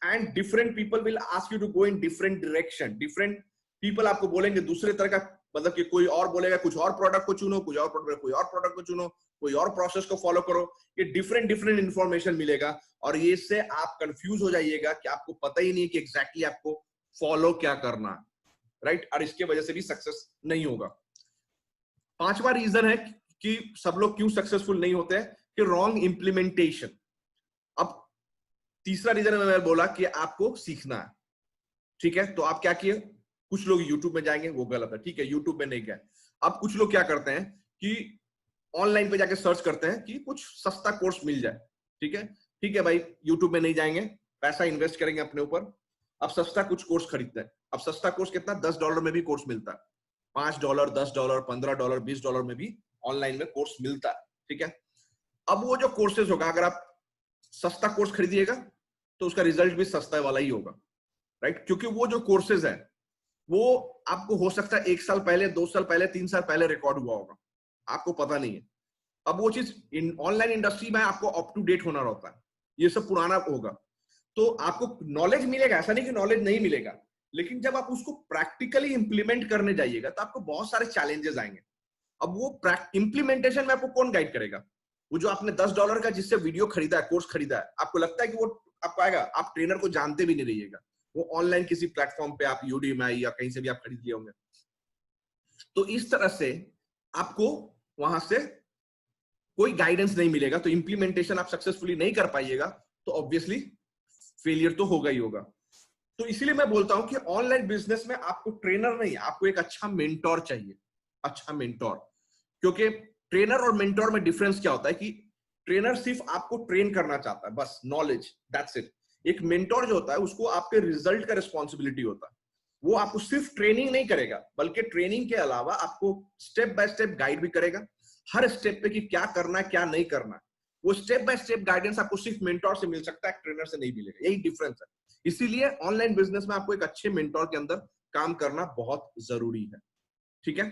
[SPEAKER 1] and different people will ask you to go in different direction. Different people आपको बोलेंगे दूसरे तरह का, मतलब कि कोई और बोलेगा कुछ और प्रोडक्ट को चुनो, कोई और प्रोडक्ट को चुनो, कोई और प्रोसेस को फॉलो करो। ये डिफरेंट डिफरेंट इंफॉर्मेशन मिलेगा और ये से आप कंफ्यूज हो जाइएगा कि आपको पता ही नहीं कि एग्जैक्टली आपको फॉलो क्या करना, राइट। और इसके वजह से भी सक्सेस नहीं होगा। पांचवा रीजन है कि सब लोग क्यों सक्सेसफुल नहीं होते हैं, कि रॉन्ग इंप्लीमेंटेशन। अब तीसरा रीजन मैंने बोला कि आपको सीखना है, ठीक है। तो आप क्या किए, कुछ लोग यूट्यूब में जाएंगे, वो गलत है, ठीक है, यूट्यूब में नहीं गए। अब कुछ लोग क्या करते हैं कि ऑनलाइन पे जाके सर्च करते हैं कि कुछ सस्ता कोर्स मिल जाए, ठीक है। ठीक है भाई, यूट्यूब में नहीं जाएंगे, पैसा इन्वेस्ट करेंगे अपने ऊपर। अब सस्ता कुछ कोर्स खरीदते हैं। अब सस्ता कोर्स कितना, $10 में भी कोर्स मिलता है, $5, $10, $15, $20 में भी ऑनलाइन में कोर्स मिलता है, ठीक है। अब वो जो कोर्सेज होगा, अगर आप सस्ता कोर्स खरीदिएगा तो उसका रिजल्ट भी सस्ता वाला ही होगा, राइट। क्योंकि वो जो कोर्सेज है वो आपको हो सकता है 1 साल पहले, 2 साल पहले, 3 साल पहले रिकॉर्ड हुआ होगा, आपको पता नहीं है। अब वो चीज ऑनलाइन इंडस्ट्री में आपको अप टू डेट होना रहता है, ये सब पुराना होगा। तो आपको नॉलेज मिलेगा, ऐसा नहीं कि नॉलेज नहीं मिलेगा, लेकिन जब आप उसको प्रैक्टिकली इंप्लीमेंट करने जाइएगा तो आपको बहुत सारे चैलेंजेस आएंगे। अब वो इंप्लीमेंटेशन में आपको कौन गाइड करेगा? वो जो आपने $10 का जिससे वीडियो खरीदा है, कोर्स खरीदा है, आपको लगता है कि वो आपको आएगा? आप ट्रेनर को जानते भी नहीं रहिएगा, वो ऑनलाइन किसी प्लेटफॉर्म पे आप यूडीमी या कहीं से भी आप खरीद लिए होंगे। तो इस तरह से आपको वहां से कोई गाइडेंस नहीं मिलेगा, तो इंप्लीमेंटेशन आप सक्सेसफुली नहीं कर पाइएगा, तो ऑब्वियसली फेलियर तो होगा ही होगा। तो इसीलिए मैं बोलता हूं कि ऑनलाइन बिजनेस में आपको ट्रेनर नहीं, आपको एक अच्छा मेंटोर चाहिए, अच्छा मेंटोर। क्योंकि ट्रेनर और मेंटोर में डिफरेंस क्या होता है कि ट्रेनर सिर्फ आपको ट्रेन करना चाहता है, बस नॉलेज, दैट्स इट। एक मेंटोर जो होता है उसको आपके रिजल्ट का रिस्पॉन्सिबिलिटी होता है। वो आपको सिर्फ ट्रेनिंग नहीं करेगा, बल्कि ट्रेनिंग के अलावा आपको स्टेप बाय स्टेप गाइड भी करेगा, हर स्टेप पे कि क्या करना है क्या नहीं करना है। वो स्टेप बाय स्टेप गाइडेंस आपको सिर्फ मेंटोर से मिल सकता है, ट्रेनर से नहीं मिलेगा, यही डिफरेंस है। इसीलिए ऑनलाइन बिजनेस में आपको एक अच्छे मेंटोर के अंदर काम करना बहुत जरूरी है, ठीक है।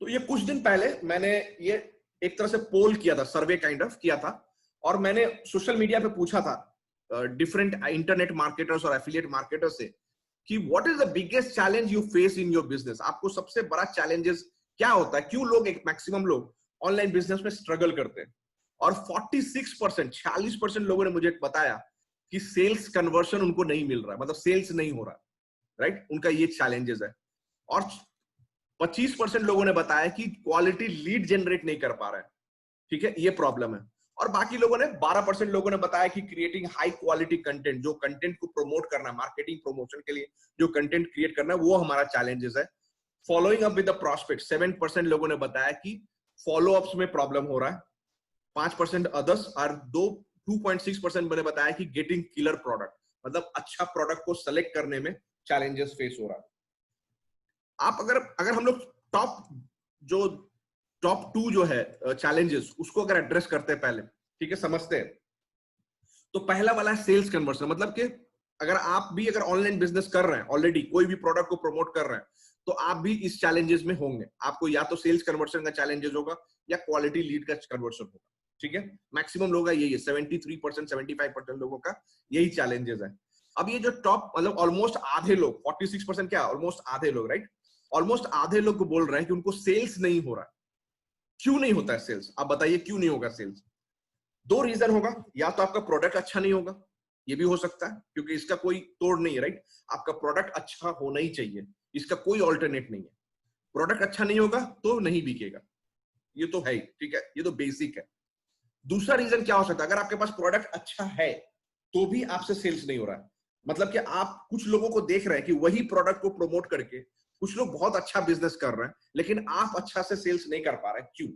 [SPEAKER 1] तो ये कुछ दिन पहले मैंने ये एक तरह से पोल किया था, सर्वे काइंड ऑफ किया था, और मैंने सोशल मीडिया पे पूछा था डिफरेंट इंटरनेट मार्केटर्स और एफिलिएट मार्केटर्स से कि what is the biggest challenge you face in your business. आपको सबसे बड़ा चैलेंजेस क्या होता है, क्यों लोग, एक मैक्सिमम लोग ऑनलाइन बिजनेस में स्ट्रगल करते हैं। और 46% लोगों ने मुझे बताया कि सेल्स कन्वर्शन उनको नहीं मिल रहा, मतलब सेल्स नहीं हो रहा, राइट, उनका ये चैलेंजेस है। और 25% लोगों ने बताया कि क्वालिटी लीड जनरेट नहीं कर पा रहे हैं, ठीक है, ये प्रॉब्लम है। और बाकी लोगों ने 12% लोगों ने बताया कि क्रिएटिंग हाई क्वालिटी कंटेंट, जो कंटेंट को प्रमोट करना, मार्केटिंग प्रमोशन के लिए जो कंटेंट क्रिएट करना है, वो हमारा चैलेंजेस है। Following up with the prospect, 7% लोगों ने बताया कि फॉलो अप्स में प्रॉब्लम हो रहा है। 5% अदर्स, और 2.6% ने बताया कि गेटिंग किलर प्रोडक्ट, मतलब अच्छा प्रोडक्ट को सेलेक्ट करने में चैलेंजेस फेस हो रहा है। आप अगर हम लोग टॉप 2 जो है चैलेंजेस, उसको अगर एड्रेस करते हैं पहले, ठीक है, समझते हैं। तो पहला वाला है सेल्स कन्वर्सन, मतलब कि अगर आप भी अगर ऑनलाइन बिजनेस कर रहे हैं, ऑलरेडी कोई भी प्रोडक्ट को प्रमोट कर रहे हैं, तो आप भी इस चैलेंजेस में होंगे। आपको या तो सेल्स कन्वर्सन का चैलेंजेस होगा या क्वालिटी लीड का कन्वर्सन होगा, ठीक है। मैक्सिमम लोगों का यही है, 73% 75% लोगों का यही चैलेंजेस है। अब ये जो टॉप, मतलब ऑलमोस्ट आधे लोग, 46% क्या, ऑलमोस्ट आधे लोग, राइट, ऑलमोस्ट आधे लोग बोल रहे हैं कि उनको सेल्स नहीं हो रहा। क्यों नहीं होता है सेल्स, आप बताइए क्यों नहीं होगा सेल्स? 2 रीजन होगा, या तो आपका प्रोडक्ट अच्छा नहीं होगा, ये भी हो सकता है, क्योंकि इसका कोई तोड़ नहीं है, राइट। आपका प्रोडक्ट अच्छा होना ही चाहिए, इसका कोई ऑल्टरनेट नहीं है। प्रोडक्ट अच्छा नहीं होगा तो नहीं बिकेगा, ये तो है ही, ठीक है, ये तो बेसिक है। दूसरा रीजन क्या हो सकता है, अगर आपके पास प्रोडक्ट अच्छा है तो भी आपसे सेल्स नहीं हो रहा है, मतलब कि आप कुछ लोगों को देख रहे हैं कि वही प्रोडक्ट को प्रमोट करके कुछ लोग बहुत अच्छा बिजनेस कर रहे हैं, लेकिन आप अच्छा से सेल्स नहीं कर पा रहे, क्यों?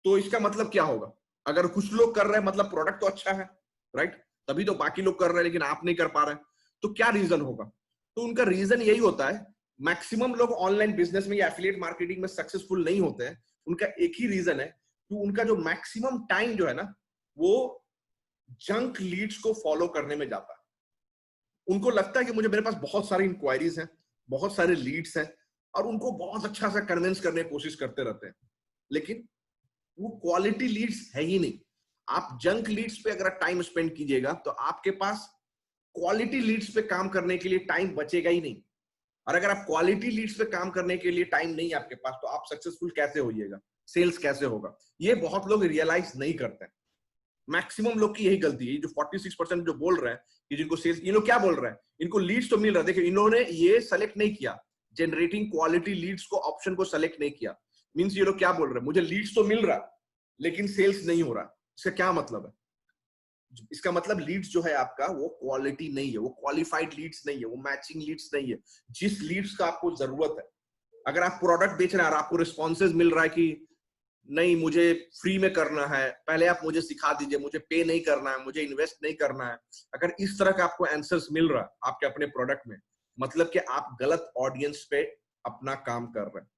[SPEAKER 1] तो इसका मतलब क्या होगा? अगर कुछ लोग कर रहे हैं मतलब प्रोडक्ट तो अच्छा है, राइट, तभी तो बाकी लोग कर रहे हैं, लेकिन आप नहीं कर पा रहे हैं, तो क्या रीजन होगा? तो उनका रीजन यही होता है, मैक्सिमम लोग ऑनलाइन बिजनेस में या एफिलिएट मार्केटिंग में सक्सेसफुल नहीं होते हैं, उनका एक ही रीजन है कि उनका जो मैक्सिमम टाइम जो है ना, वो जंक लीड्स को फॉलो करने में जाता है। उनको लगता है कि मुझे, मेरे पास बहुत सारी इंक्वायरीज हैं, बहुत सारे लीड्स हैं, और उनको बहुत अच्छा सा कन्विंस करने की कोशिश करते रहते हैं, लेकिन वो क्वालिटी लीड्स है ही नहीं। आप जंक लीड्स पे अगर टाइम स्पेंड कीजिएगा तो आपके पास क्वालिटी लीड्स पे काम करने के लिए टाइम बचेगा ही नहीं। और अगर आप क्वालिटी लीड्स पे काम करने के लिए टाइम नहीं है आपके पास, तो आप सक्सेसफुल कैसे होइएगा, सेल्स कैसे होगा? ये बहुत लोग रियलाइज नहीं करते हैं। मैक्सिमम लोग की यही गलती है, जो 46% जो बोल रहे हैं कि जिनको सेल्स, ये लोग क्या बोल रहे हैं, इनको लीड्स तो मिल रहा है, देखिए इन्होंने ये सेलेक्ट नहीं किया, जनरेटिंग क्वालिटी लीड्स को ऑप्शन को सेलेक्ट नहीं किया। मींस ये लोग क्या बोल रहे हैं, मुझे लीड्स तो मिल रहा लेकिन सेल्स नहीं हो रहा। इसका क्या मतलब है? इसका मतलब लीड्स जो है आपका वो क्वालिटी नहीं है, वो क्वालिफाइड लीड्स नहीं है, वो मैचिंग लीड्स नहीं है जिस लीड्स का आपको जरूरत है। अगर आप प्रोडक्ट बेच रहे हैं और आपको रिस्पॉन्सेज मिल रहा है कि नहीं मुझे फ्री में करना है, पहले आप मुझे सिखा दीजिए, मुझे पे नहीं करना है, मुझे इन्वेस्ट नहीं करना है, अगर इस तरह का आपको आंसर्स मिल रहा है आपके अपने प्रोडक्ट में, मतलब कि आप गलत ऑडियंस पे अपना काम कर रहे हैं।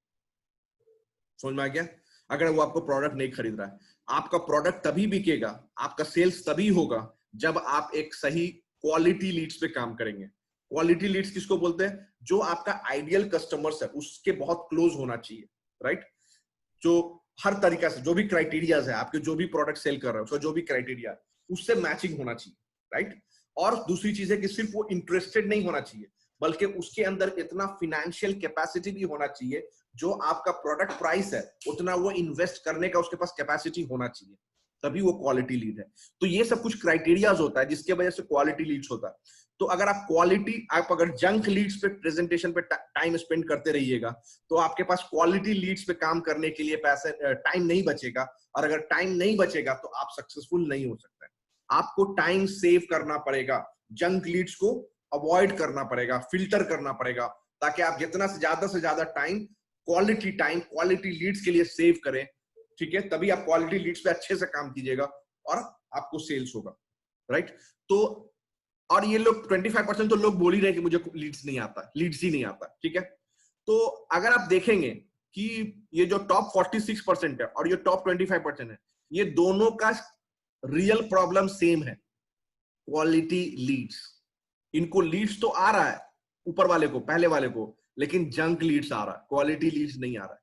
[SPEAKER 1] समझ में आ गया? अगर वो आपको प्रोडक्ट नहीं खरीद रहा है, आपका प्रोडक्ट तभी बिकेगा, आपका सेल्स तभी होगा जब आप एक सही क्वालिटी लीड्स पे काम करेंगे। क्वालिटी लीड्स किसको बोलते हैं? जो आपका आइडियल कस्टमर्स है उसके बहुत क्लोज होना चाहिए, राइट। जो हर तरीका से, जो भी क्राइटेरियाज है आपके, जो भी प्रोडक्ट सेल कर रहे हो उसका जो भी क्राइटेरिया उससे मैचिंग होना चाहिए, राइट। और दूसरी चीज है कि सिर्फ वो इंटरेस्टेड नहीं होना चाहिए, बल्कि उसके अंदर इतना फिनेंशियल कैपेसिटी भी होना चाहिए, जो आपका प्रोडक्ट प्राइस है उतना वो इन्वेस्ट करने का उसके पास कैपेसिटी होना चाहिए, तभी वो क्वालिटी लीड है। तो ये सब कुछ क्राइटेरियाज होता है जिसके वजह से क्वालिटी लीड्स होता है। तो अगर आप क्वालिटी, आप अगर जंक लीड्स पे प्रेजेंटेशन पे टाइम स्पेंड करते रहिएगा तो आपके पास क्वालिटी लीड्स पे काम करने के लिए पैसे, टाइम नहीं बचेगा। और अगर टाइम नहीं बचेगा तो आप सक्सेसफुल नहीं हो सकते। आपको टाइम सेव करना पड़ेगा, जंक लीड्स को अवॉइड करना पड़ेगा, फिल्टर करना पड़ेगा, ताकि आप जितना से ज्यादा टाइम क्वालिटी लीड्स के लिए सेव करें, ठीक है। तभी आप क्वालिटी लीड्स पे अच्छे से काम कीजिएगा और आपको सेल्स होगा, राइट। तो और ये लोग 25% तो लोग बोल ही रहे कि मुझे लीड्स नहीं आता, लीड्स ही नहीं आता, ठीक है। तो अगर आप देखेंगे कि ये जो टॉप 46% है और ये टॉप 25% है, ये दोनों का रियल प्रॉब्लम सेम है, क्वालिटी लीड्स। इनको लीड्स तो आ रहा है ऊपर वाले को, पहले वाले को, लेकिन जंक लीड्स आ रहा है, क्वालिटी लीड्स नहीं आ रहा है।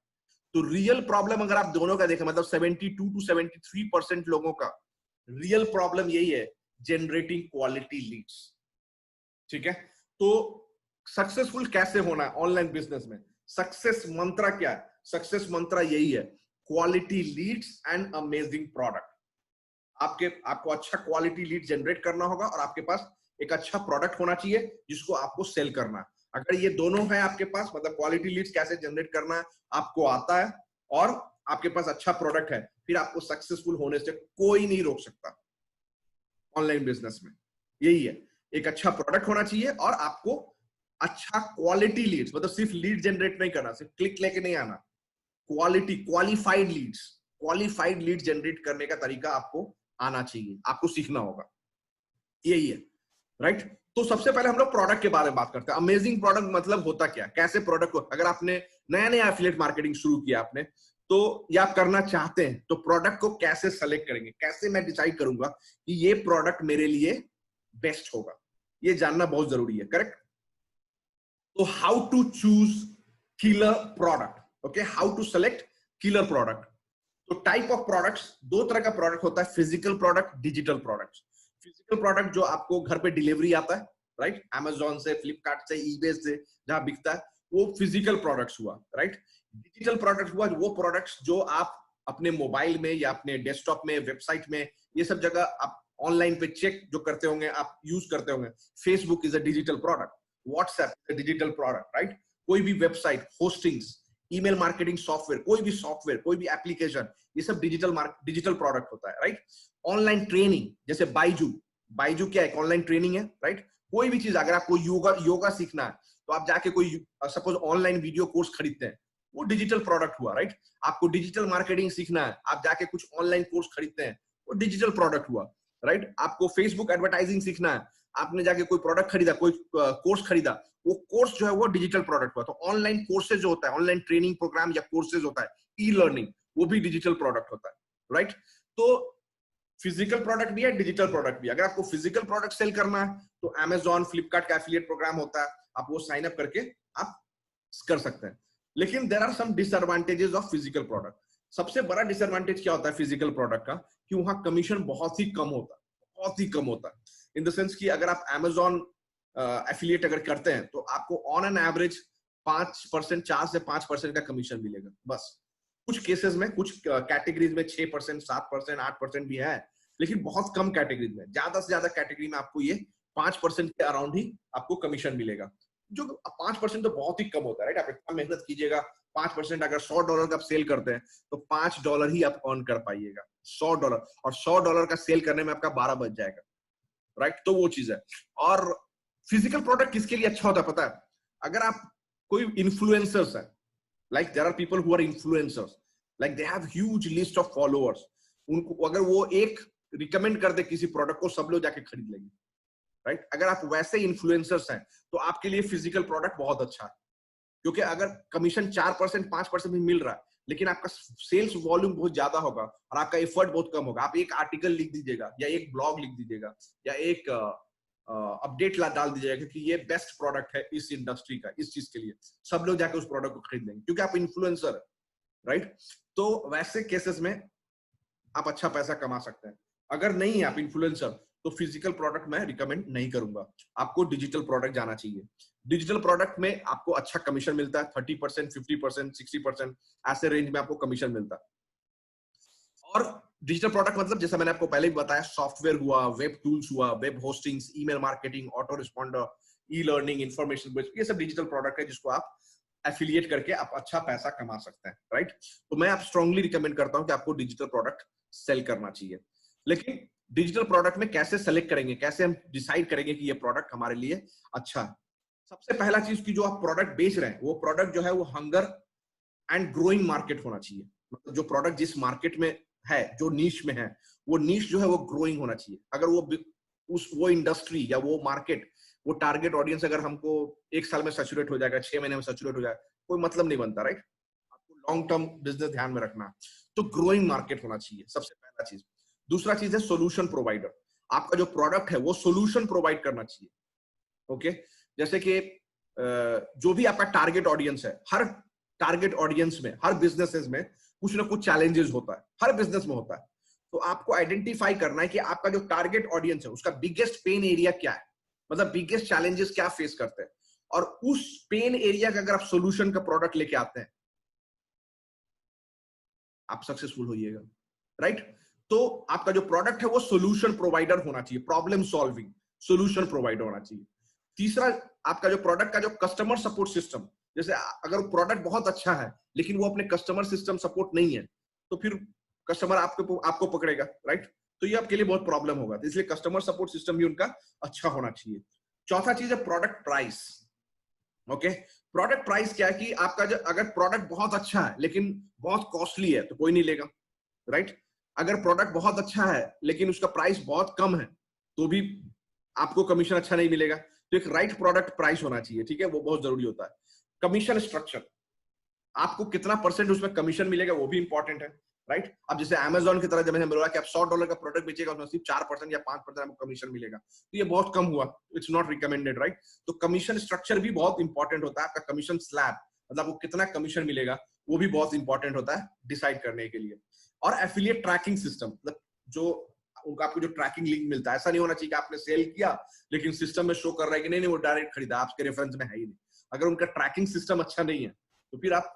[SPEAKER 1] तो रियल प्रॉब्लम अगर आप दोनों का देखें, मतलब 72 to 73% लोगों का रियल प्रॉब्लम यही है, जनरेटिंग क्वालिटी लीड्स, ठीक है। तो सक्सेसफुल कैसे होना है ऑनलाइन बिजनेस में? सक्सेस मंत्र क्या है? सक्सेस मंत्र यही है, quality Leeds and amazing product. आपको अच्छा क्वालिटी लीड जनरेट करना होगा और आपके पास एक अच्छा प्रोडक्ट होना चाहिए जिसको आपको सेल करना है। अगर ये दोनों है आपके पास, मतलब क्वालिटी लीड्स कैसे जनरेट करना है आपको आता है और आपके पास अच्छा प्रोडक्ट है, फिर आपको सक्सेसफुल होने से कोई नहीं रोक सकता ऑनलाइन बिजनेस में। यही है, एक अच्छा प्रोडक्ट होना चाहिए और आपको अच्छा क्वालिटी लीड्स, मतलब सिर्फ लीड जनरेट नहीं करना, सिर्फ क्लिक लेके नहीं आना, क्वालिटी क्वालिफाइड लीड जनरेट करने का तरीका आपको आना चाहिए, आपको सीखना होगा। यही है, राइट। तो सबसे पहले हम लोग प्रोडक्ट के बारे में बात करते हैं। अमेजिंग प्रोडक्ट मतलब होता क्या, कैसे प्रोडक्ट को, अगर आपने नया एफिलिएट मार्केटिंग शुरू किया आपने तो, या आप करना चाहते हैं, तो प्रोडक्ट को कैसे सेलेक्ट करेंगे, कैसे मैं डिसाइड करूंगा कि ये प्रोडक्ट मेरे लिए बेस्ट होगा, ये जानना बहुत जरूरी है, करेक्ट। तो how to choose killer product, okay, how to select killer product. तो टाइप ऑफ प्रोडक्ट्स, दो तरह का प्रोडक्ट होता है, physical product, digital products. Physical product जो आपको घर पे डिलीवरी आता है, राइट, अमेजोन से, फ्लिपकार्ट से, ईबे से, जहां बिकता है, वो फिजिकल प्रोडक्ट्स हुआ, राइट। डिजिटल प्रोडक्ट हुआ वो प्रोडक्ट्स जो आप अपने मोबाइल में या अपने डेस्कटॉप में, वेबसाइट में, ये सब जगह आप ऑनलाइन पे चेक जो करते होंगे, आप यूज करते होंगे। Facebook is a digital product, WhatsApp is a digital product, right? कोई भी website, hostings, email marketing software, कोई भी एप्लीकेशन, ये सब डिजिटल प्रोडक्ट होता है, राइट? ऑनलाइन ट्रेनिंग जैसे बाइजू क्या है? ऑनलाइन ट्रेनिंग है, राइट? कोई भी चीज, अगर आपको योगा सीखना है तो आप जाके कोई सपोज ऑनलाइन वीडियो कोर्स खरीदते हैं, वो डिजिटल प्रोडक्ट हुआ, राइट? आपको डिजिटल मार्केटिंग सीखना है, आप जाके कुछ ऑनलाइन कोर्स खरीदते हैं, वो डिजिटल प्रोडक्ट हुआ, राइट? आपको फेसबुक एडवर्टाइजिंग सीखना है, आपने जाके कोई प्रोडक्ट खरीदा, कोई कोर्स खरीदा, वो कोर्स जो है वो डिजिटल प्रोडक्ट हुआ। तो ऑनलाइन कोर्सेज जो होता है, ऑनलाइन ट्रेनिंग प्रोग्राम या कोर्सेज होता है, ई लर्निंग, वो भी डिजिटल प्रोडक्ट होता है, राइट? तो फिजिकल प्रोडक्ट भी है, डिजिटल प्रोडक्ट भी है। अगर आपको फिजिकल प्रोडक्ट सेल करना है तो Amazon, फ्लिपकार्ट का एफिलिएट प्रोग्राम होता है, आप वो साइन अप करके आप कर सकते हैं। लेकिन there are some disadvantages of physical product. सबसे बड़ा डिसएडवांटेज क्या होता है फिजिकल प्रोडक्ट का, कि वहां कमीशन बहुत ही कम होता है, बहुत ही कम होता है। इन द सेंस कि अगर आप Amazon एफिलिएट अगर करते हैं तो आपको ऑन एन एवरेज 5%, 4 से 5% का कमीशन मिलेगा बस। कुछ केसेस में, कुछ कैटेगरीज में 6%, 7%, 8% भी है, लेकिन बहुत कम कैटेगरीज में। ज्यादा से ज्यादा कैटेगरी में आपको ये 5% के अराउंड ही आपको कमीशन मिलेगा, जो 5% तो बहुत ही कम होता है, राइट? आप इतना मेहनत कीजिएगा, 5%, अगर $100 का आप सेल करते हैं तो $5 ही आप अर्न कर पाइएगा, $100, और $100 का सेल करने में आपका 12 बच जाएगा, राइट? तो वो चीज है। और फिजिकल प्रोडक्ट किसके लिए अच्छा होता है पता है? अगर आप कोई इन्फ्लुएंसर्स है, like there are people who are influencers, like they have huge list of followers, उनको अगर वो एक रिकमेंड कर दे किसी प्रोडक्ट को, सब लोग जाके खरीद लेंगे, राइट? अगर आप वैसे इन्फ्लुएंसर्स हैं तो आपके लिए फिजिकल प्रोडक्ट बहुत अच्छा है, क्योंकि अगर कमीशन 4%, 5% भी मिल रहा है, लेकिन आपका सेल्स वॉल्यूम बहुत ज्यादा होगा और आपका एफर्ट बहुत कम होगा। आप एक आर्टिकल लिख दीजिएगा या एक ब्लॉग लिख दीजिएगा या एक अपडेट डाल दीजिएगा कि ये बेस्ट प्रोडक्ट है इस इंडस्ट्री का, इस चीज के लिए, सब लोग जाके उस प्रोडक्ट को खरीद लेंगे, क्योंकि आप इन्फ्लुएंसर है, राइट? तो वैसे केसेस में आप अच्छा पैसा कमा सकते हैं। अगर नहीं है आप इन्फ्लुएंसर, तो फिजिकल प्रोडक्ट मैं रिकमेंड नहीं करूंगा, आपको डिजिटल प्रोडक्ट जाना चाहिए। डिजिटल प्रोडक्ट में आपको अच्छा कमीशन मिलता है, 30%, 50%, 60%, ऐसे रेंज में आपको कमीशन मिलता है। और डिजिटल प्रोडक्ट मतलब जैसा मैंने आपको पहले भी बताया, सॉफ्टवेयर हुआ, वेब टूल्स हुआ, web hostings, email marketing, auto responder, e learning, information based, ये सब डिजिटल प्रोडक्ट है जिसको आप एफिलिएट करके आप अच्छा पैसा कमा सकते हैं, राइट? तो मैं आप स्ट्रांगली रिकमेंड करता हूं कि आपको डिजिटल प्रोडक्ट सेल करना चाहिए। लेकिन डिजिटल प्रोडक्ट में कैसे सेलेक्ट करेंगे, कैसे हम डिसाइड करेंगे कि ये प्रोडक्ट हमारे लिए अच्छा है? सबसे पहला चीज की जो आप प्रोडक्ट बेच रहे हैं, वो प्रोडक्ट जो है वो हंगर एंड ग्रोइंग मार्केट होना चाहिए। मतलब जो प्रोडक्ट जिस मार्केट में है, जो नीश में है, वो नीश जो है वो ग्रोइंग होना चाहिए। अगर वो इंडस्ट्री या वो मार्केट, वो टारगेट ऑडियंस अगर हमको 1 साल में सैचुरेट हो जाएगा, 6 महीने में सैचुरेट हो जाएगा, कोई मतलब नहीं बनता, राइट? आपको लॉन्ग टर्म बिजनेस ध्यान में रखना, तो ग्रोइंग मार्केट होना चाहिए, सबसे पहला चीज। दूसरा चीज है सोल्यूशन प्रोवाइडर। आपका जो प्रोडक्ट है वो सोल्यूशन प्रोवाइड करना चाहिए, ओके? जैसे कि जो भी आपका टारगेट ऑडियंस है, हर टारगेट ऑडियंस में, हर बिजनेसेस में कुछ ना कुछ चैलेंजेस होता है, हर बिजनेस में होता है। तो आपको आइडेंटिफाई करना है कि आपका जो टारगेट ऑडियंस है उसका बिगेस्ट पेन एरिया क्या है, मतलब बिगेस्ट चैलेंजेस क्या फेस करते हैं, और उस पेन एरिया का अगर आप सोल्यूशन का प्रोडक्ट लेके आते हैं, आप सक्सेसफुल होइएगा, राइट? तो आपका जो प्रोडक्ट है वो सोल्यूशन प्रोवाइडर होना चाहिए, प्रॉब्लम सॉल्विंग सोल्यूशन प्रोवाइडर होना चाहिए। तीसरा, आपका जो प्रोडक्ट का जो कस्टमर सपोर्ट सिस्टम, जैसे अगर प्रोडक्ट बहुत अच्छा है लेकिन वो अपने कस्टमर सिस्टम सपोर्ट नहीं है, तो फिर कस्टमर आपको पकड़ेगा, राइट? तो ये आपके लिए बहुत प्रॉब्लम होगा, तो इसलिए कस्टमर सपोर्ट सिस्टम भी उनका अच्छा होना चाहिए। चौथा चीज है product price, okay? Product price क्या है कि आपका जो अगर प्रोडक्ट बहुत अच्छा है लेकिन बहुत कॉस्टली है तो कोई नहीं लेगा, राइट? अगर प्रोडक्ट बहुत अच्छा है लेकिन उसका प्राइस बहुत कम है तो भी आपको कमीशन अच्छा नहीं मिलेगा। तो एक राइट प्रोडक्ट प्राइस होना चाहिए, ठीक है? वो बहुत जरूरी होता है। कमीशन स्ट्रक्चर, आपको कितना परसेंट उसमें कमीशन मिलेगा वो भी इंपॉर्टेंट है, राइट? अब जैसे Amazon की तरह जब मैंने बोला कि आप $100 का प्रोडक्ट बेचेगा उसमें सिर्फ 4% या 5% आपको कमीशन मिलेगा, तो ये बहुत कम हुआ, इट्स नॉट रिकमेंडेड, राइट? तो कमीशन स्ट्रक्चर भी बहुत इंपॉर्टेंट होता है। आपका कमीशन स्लैब, मतलब आपको कितना कमीशन मिलेगा, वो भी बहुत इंपॉर्टेंट होता है डिसाइड करने के लिए। और एफिलिएट ट्रैकिंग सिस्टम, मतलब जो आपको जो ट्रैकिंग लिंक मिलता है, ऐसा नहीं होना चाहिए कि आपने सेल किया लेकिन सिस्टम में शो कर रहा है कि नहीं वो डायरेक्ट खरीदा, आपके रेफरेंस में है ही नहीं। अगर उनका ट्रैकिंग सिस्टम अच्छा नहीं है तो फिर आप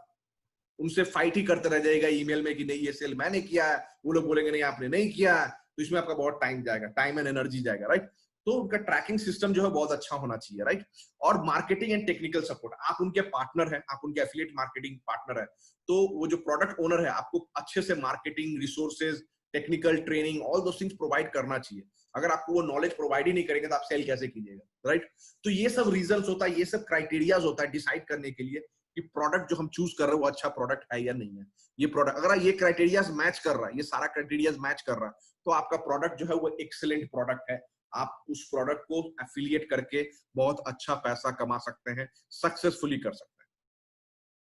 [SPEAKER 1] उनसे फाइट ही करते रह जाएगा ईमेल में कि नहीं ये सेल मैंने किया है, वो लोग बोलेंगे नहीं आपने नहीं किया है, तो इसमें आपका बहुत टाइम जाएगा, टाइम एंड एनर्जी जाएगा, राइट। तो उनका ट्रैकिंग सिस्टम जो है बहुत अच्छा होना चाहिए, राइट। और मार्केटिंग एंड टेक्निकल सपोर्ट, आप उनके पार्टनर हैं, आप उनके एफिलिएट मार्केटिंग पार्टनर है, तो वो जो प्रोडक्ट ओनर है आपको अच्छे से marketing resources, technical training, all दो थिंग्स प्रोवाइड करना चाहिए। अगर आपको वो नॉलेज प्रोवाइड ही नहीं करेंगे तो आप सेल कैसे कीजिएगा, राइट। तो ये सब रीजंस होता है, ये सब क्राइटेरियाज होता है डिसाइड करने के लिए कि प्रोडक्ट जो हम चूज कर रहे हैं वो अच्छा प्रोडक्ट है या नहीं है। ये प्रोडक्ट अगर ये क्राइटेरियाज मैच कर रहा है, ये सारा क्राइटेरियाज मैच कर रहा है, तो आपका प्रोडक्ट जो है वो एक्सीलेंट प्रोडक्ट है। आप उस प्रोडक्ट को एफिलिएट करके बहुत अच्छा पैसा कमा सकते हैं, सक्सेसफुली कर सकते हैं।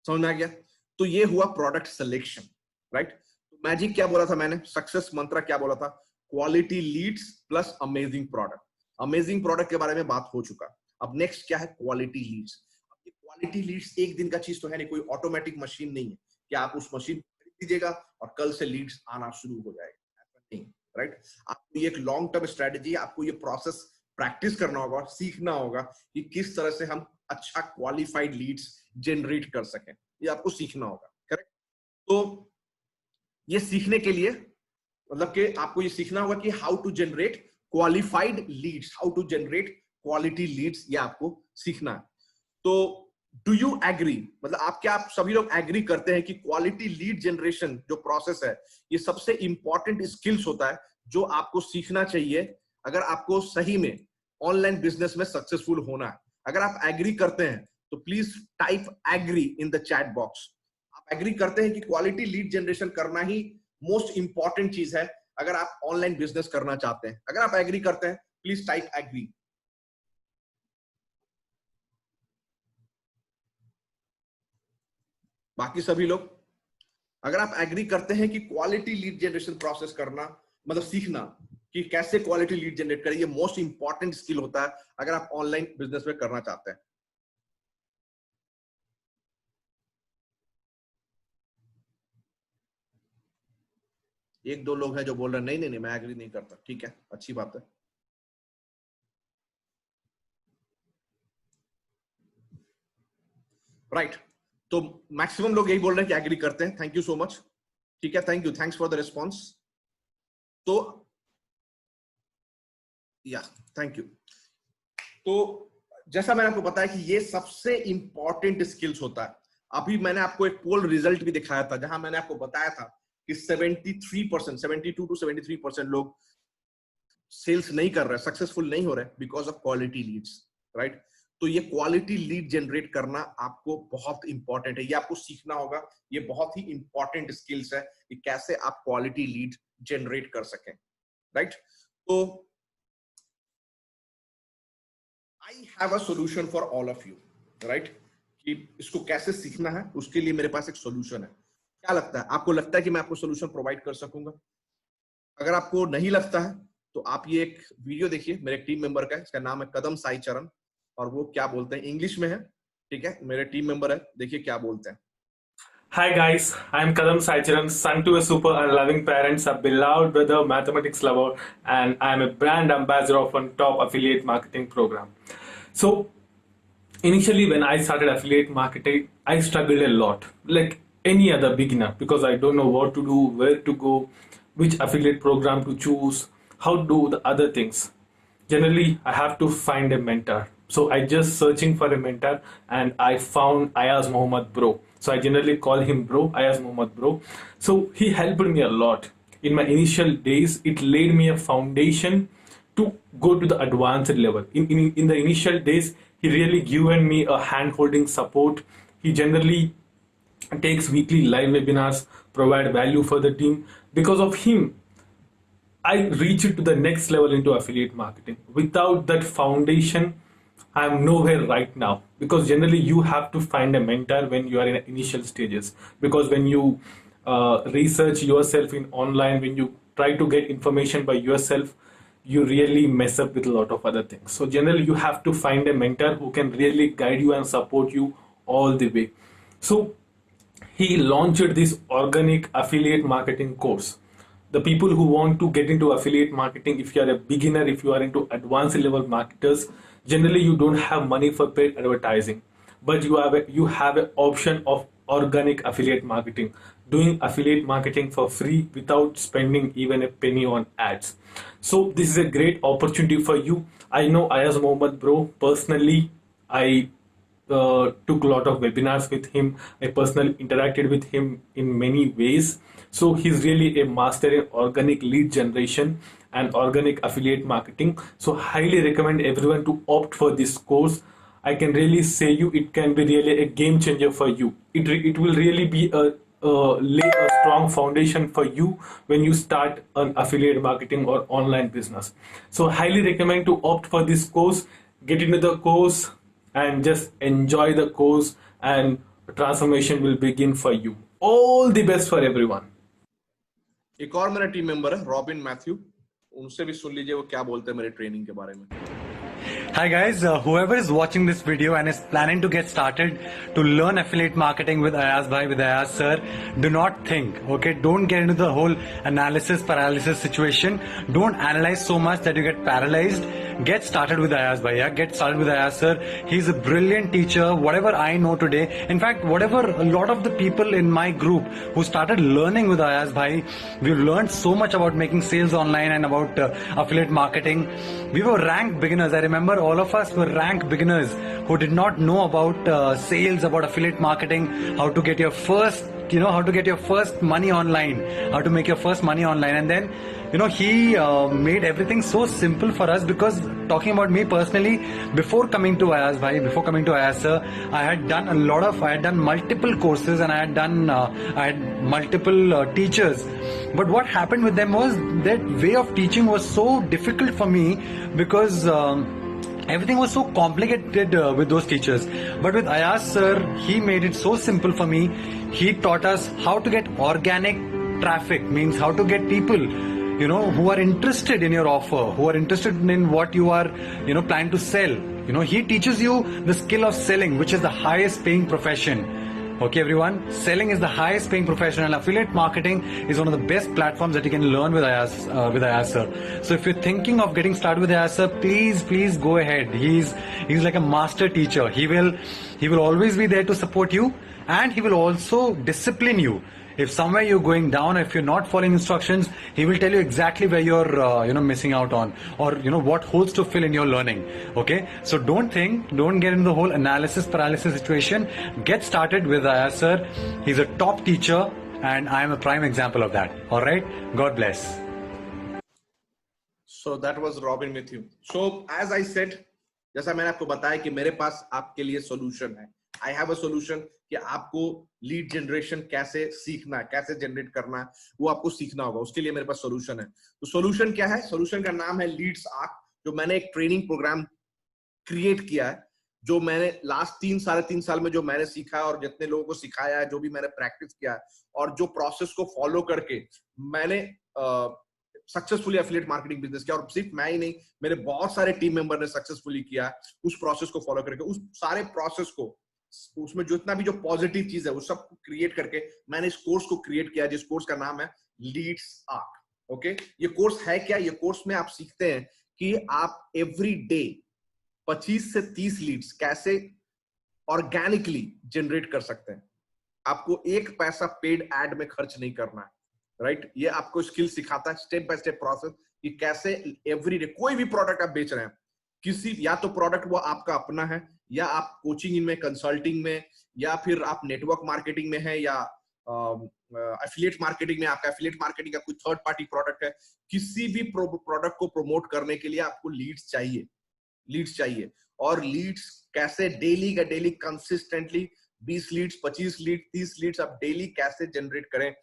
[SPEAKER 1] समझ में आ गया? तो ये हुआ प्रोडक्ट सिलेक्शन, राइट। मैजिक क्या बोला था मैंने, सक्सेस मंत्र क्या बोला था, quality Leeds plus amazing product. Amazing product के बारे में बात हो चुका। अब नेक्स्ट क्या है, क्वालिटी लीड्स। क्वालिटी लीड्स एक दिन का चीज तो है नहीं, कोई ऑटोमेटिक मशीन नहीं है कि आप उस मशीन खरीद दीजिएगा और कल से लीड्स आना शुरू हो जाएगा, ऐसा नहीं, राइट। आपको ये एक लॉन्ग टर्म स्ट्रेटेजी, आपको ये प्रोसेस प्रैक्टिस करना होगा और सीखना होगा कि किस तरह से हम अच्छा क्वालिफाइड लीड्स जनरेट कर सकें, ये आपको सीखना होगा, करेक्ट। तो ये सीखने के लिए मतलब कि आपको ये सीखना होगा कि how to generate qualified leads, how to generate quality leads, ये आपको सीखना है। तो डू यू एग्री, मतलब आप सभी लोग एग्री करते हैं कि क्वालिटी लीड जनरेशन जो प्रोसेस है ये सबसे इंपॉर्टेंट स्किल्स होता है जो आपको सीखना चाहिए अगर आपको सही में ऑनलाइन बिजनेस में सक्सेसफुल होना है। अगर आप एग्री करते हैं तो please type agree in the chat box. आप एग्री करते हैं कि क्वालिटी लीड जनरेशन करना ही मोस्ट इंपॉर्टेंट चीज है अगर आप ऑनलाइन बिजनेस करना चाहते हैं। अगर आप एग्री करते हैं प्लीज टाइप एग्री। बाकी सभी लोग अगर आप एग्री करते हैं कि क्वालिटी लीड जनरेशन प्रोसेस करना मतलब सीखना कि कैसे क्वालिटी लीड जनरेट करें, ये मोस्ट इंपॉर्टेंट स्किल होता है अगर आप ऑनलाइन बिजनेस में करना चाहते हैं। एक दो लोग हैं जो बोल रहे हैं नहीं नहीं नहीं मैं एग्री नहीं करता, ठीक है, अच्छी बात है। राइट, तो मैक्सिमम लोग यही बोल रहे हैं कि एग्री करते हैं। थैंक यू सो मच, ठीक है, thank you, thanks for the response. तो या थैंक यू। तो जैसा मैंने आपको बताया कि ये सबसे इंपॉर्टेंट स्किल्स होता है। अभी मैंने आपको एक पोल रिजल्ट भी दिखाया था जहां मैंने आपको बताया था कि 73%, 72 to 73% लोग सेल्स नहीं कर रहे, सक्सेसफुल नहीं हो रहे because of quality Leeds, right. तो ये क्वालिटी लीड जनरेट करना आपको बहुत इंपॉर्टेंट है, ये आपको सीखना होगा। ये बहुत ही इंपॉर्टेंट स्किल्स है कि कैसे आप क्वालिटी लीड जनरेट कर सकें, राइट। तो I have a solution for all of you, right, कि इसको कैसे सीखना है उसके लिए मेरे पास एक सोल्यूशन है। क्या लगता है आपको, लगता है कि मैं आपको सोल्यूशन प्रोवाइड कर सकूंगा? अगर आपको नहीं लगता है तो आप ये एक वीडियो देखिए मेरे टीम मेंबर का है, इसका नाम है कदम साई चरण, और वो क्या बोलते हैं, इंग्लिश में है, ठीक है, मेरे टीम मेंबर है, देखिए क्या बोलते हैं।
[SPEAKER 2] Hi guys, I'm Kadam Saicharan, son to a super and loving parents, a beloved brother, mathematics lover, and I'm a brand ambassador of one top affiliate marketing program. So initially when I started affiliate marketing, I struggled a lot, like any other beginner, because I don't know what to do, where to go, which affiliate program to choose, how to do the other things. Generally I have to find a mentor, so I just searching for a mentor and I found Ayaz Mohammed Bro. So I generally call him Bro, Ayaz Mohammed Bro. So he helped me a lot in my initial days. It laid me a foundation to go to the advanced level. In the initial days he really given me a hand holding support. He generally takes weekly live webinars, provide value for the team. Because of him I reached to the next level into affiliate marketing. Without that foundation, I am nowhere right now. Because generally you have to find a mentor when you are in initial stages. Because when you research yourself in online, when you try to get information by yourself, you really mess up with a lot of other things. So generally you have to find a mentor who can really guide you and support you all the way. So he launched this organic affiliate marketing course. The people who want to get into affiliate marketing, if you are a beginner, if you are into advanced level marketers, generally you don't have money for paid advertising, but you have an option of organic affiliate marketing. doing affiliate marketing for free without spending even a penny on ads. So this is a great opportunity for you. I know Ayaz Mohammed, bro. Personally, I took a lot of webinars with him. I personally interacted with him in many ways. So he's really a master in organic lead generation and organic affiliate marketing. So highly recommend everyone to opt for this course. I can really say you it can be really a game changer for you. It will really be lay a strong foundation for you when you start an affiliate marketing or online business. So highly recommend to opt for this course. Get into the course and just enjoy the course, and transformation will begin for you. All the best for everyone.
[SPEAKER 1] एक और मेरा team member है robin Matthew, उनसे भी सुन लीजिए वो क्या बोलते हैं मेरे ट्रेनिंग के बारे में.
[SPEAKER 3] Hi guys, whoever is watching this video and is planning to get started to learn affiliate marketing with Ayaz Bhai, with Ayaz sir, do not think, okay, don't get into the whole analysis paralysis situation. Don't analyze so much that you get paralyzed. Get started with Ayaz Bhai, yeah? Get started with Ayaz sir. He's a brilliant teacher. Whatever I know today, in fact, whatever a lot of the people in my group who started learning with Ayaz Bhai, we've learned so much about making sales online and about affiliate marketing. We were ranked beginners. I remember all of us were ranked beginners who did not know about sales, about affiliate marketing, how to get your first, how to get your first money online, how to make your first money online. And then, he made everything so simple for us, because talking about me personally, before coming to Ayaz Bhai, before coming to Ayaz sir, I had done multiple courses, and I had multiple teachers. But what happened with them was that way of teaching was so difficult for me, because everything was so complicated with those teachers. But with Ayaz sir, he made it so simple for me. He taught us how to get organic traffic, means how to get people, who are interested in your offer, who are interested in what you are, planning to sell. He teaches you the skill of selling, which is the highest paying profession. Okay, everyone, selling is the highest paying profession, and affiliate marketing is one of the best platforms that you can learn with Ayaz sir. So if you're thinking of getting started with Ayaz sir, please go ahead. He's like a master teacher. He will always be there to support you, and he will also discipline you. If somewhere you're going down, if you're not following instructions, he will tell you exactly where you're missing out on, or what holes to fill in your learning. Okay, so don't get into the whole analysis paralysis situation. Get started with Ayaz sir. He's a top teacher, and I am a prime example of that. All right, God bless.
[SPEAKER 1] So that was Robin Matthew. So as I said, जैसा मैंने आपको बताया कि मेरे पास आपके लिए solution है. I have a solution कि आपको लीड जनरेशन कैसे सीखना है, कैसे जनरेट करना है, वो आपको सीखना होगा. उसके लिए मेरे पास सोल्यूशन है. तो सोल्यूशन क्या है? सोल्यूशन का नाम है लीड्स आर्क, जो मैंने एक ट्रेनिंग प्रोग्राम क्रिएट किया है, जो मैंने लास्ट 3-3.5 साल में जो मैंने सीखा है और जितने लोगों को सिखाया है, जो भी मैंने प्रैक्टिस किया है, और जो प्रोसेस को फॉलो करके मैंने सक्सेसफुली एफिलिएट मार्केटिंग बिजनेस किया. और सिर्फ मैं ही नहीं, मेरे बहुत सारे टीम मेंबर ने सक्सेसफुली किया उस प्रोसेस को फॉलो करके. उस सारे प्रोसेस को, उसमें जितना भी जो पॉजिटिव चीज है वो सब क्रिएट करके मैंने इस कोर्स को क्रिएट किया, जिस कोर्स का नाम है लीड्स आर्क. ओके, ये कोर्स है क्या? ये कोर्स में आप सीखते हैं कि आप एवरी डे 25 से 30 लीड्स कैसे ऑर्गेनिकली जनरेट कर सकते हैं. आपको एक पैसा पेड एड में खर्च नहीं करना है, राइट? ये आपको स्किल सिखाता है, स्टेप बाय स्टेप प्रोसेस, कि कैसे एवरी डे कोई भी प्रोडक्ट आप बेच रहे हैं, किसी या तो प्रोडक्ट वो आपका अपना है, या आप कोचिंग में, कंसल्टिंग में, या फिर आप नेटवर्क मार्केटिंग में है, या एफिलिएट मार्केटिंग में, आपका एफिलिएट मार्केटिंग का कोई थर्ड पार्टी प्रोडक्ट है, किसी भी प्रोडक्ट को प्रमोट करने के लिए आपको लीड्स चाहिए. और लीड्स कैसे डेली का daily consistently 20 leads, 25 lead, 30 leads आप डेली कैसे जनरेट करें,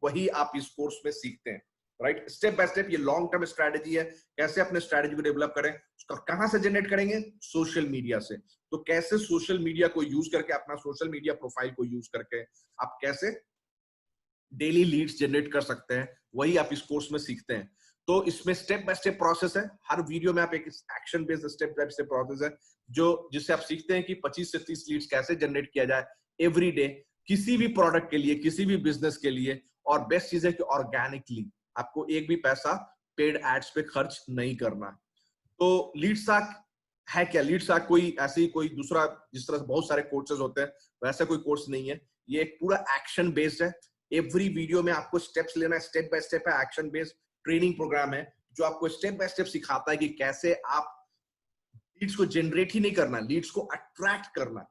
[SPEAKER 1] वही आप इस कोर्स में सीखते हैं, राइट? Step by step. ये लॉन्ग टर्म स्ट्रेटेजी है, कैसे अपने स्ट्रेटेजी को डेवलप करें. उसका कहां से जनरेट करेंगे? सोशल मीडिया से. तो कैसे सोशल मीडिया को यूज करके, अपना सोशल मीडिया प्रोफाइल को यूज करके आप कैसे डेली लीड्स जनरेट कर सकते हैं, वही आप इस कोर्स में सीखते हैं. तो इसमें स्टेप बाय स्टेप प्रोसेस है. हर वीडियो में आप एक action based step by step process है, जिससे आप सीखते हैं कि 25 से 30 लीड्स कैसे जनरेट किया जाए एवरी डे, किसी भी प्रोडक्ट के लिए, किसी भी बिजनेस के लिए. और बेस्ट चीज है कि ऑर्गेनिकली, आपको एक भी पैसा पेड एड्स पे खर्च नहीं करना. तो लीड्स आर्क है क्या? लीड्स आर्क कोई दूसरा, जिस तरह से बहुत सारे कोर्सेज होते हैं वैसा कोई कोर्स नहीं है. ये एक पूरा एक्शन बेस्ड है. एवरी वीडियो में आपको स्टेप्स लेना है, स्टेप बाय स्टेप है, एक्शन बेस्ड ट्रेनिंग प्रोग्राम है जो आपको स्टेप बाय स्टेप सिखाता है कि कैसे आप लीड्स को जनरेट ही नहीं करना, लीड्स को अट्रैक्ट करना।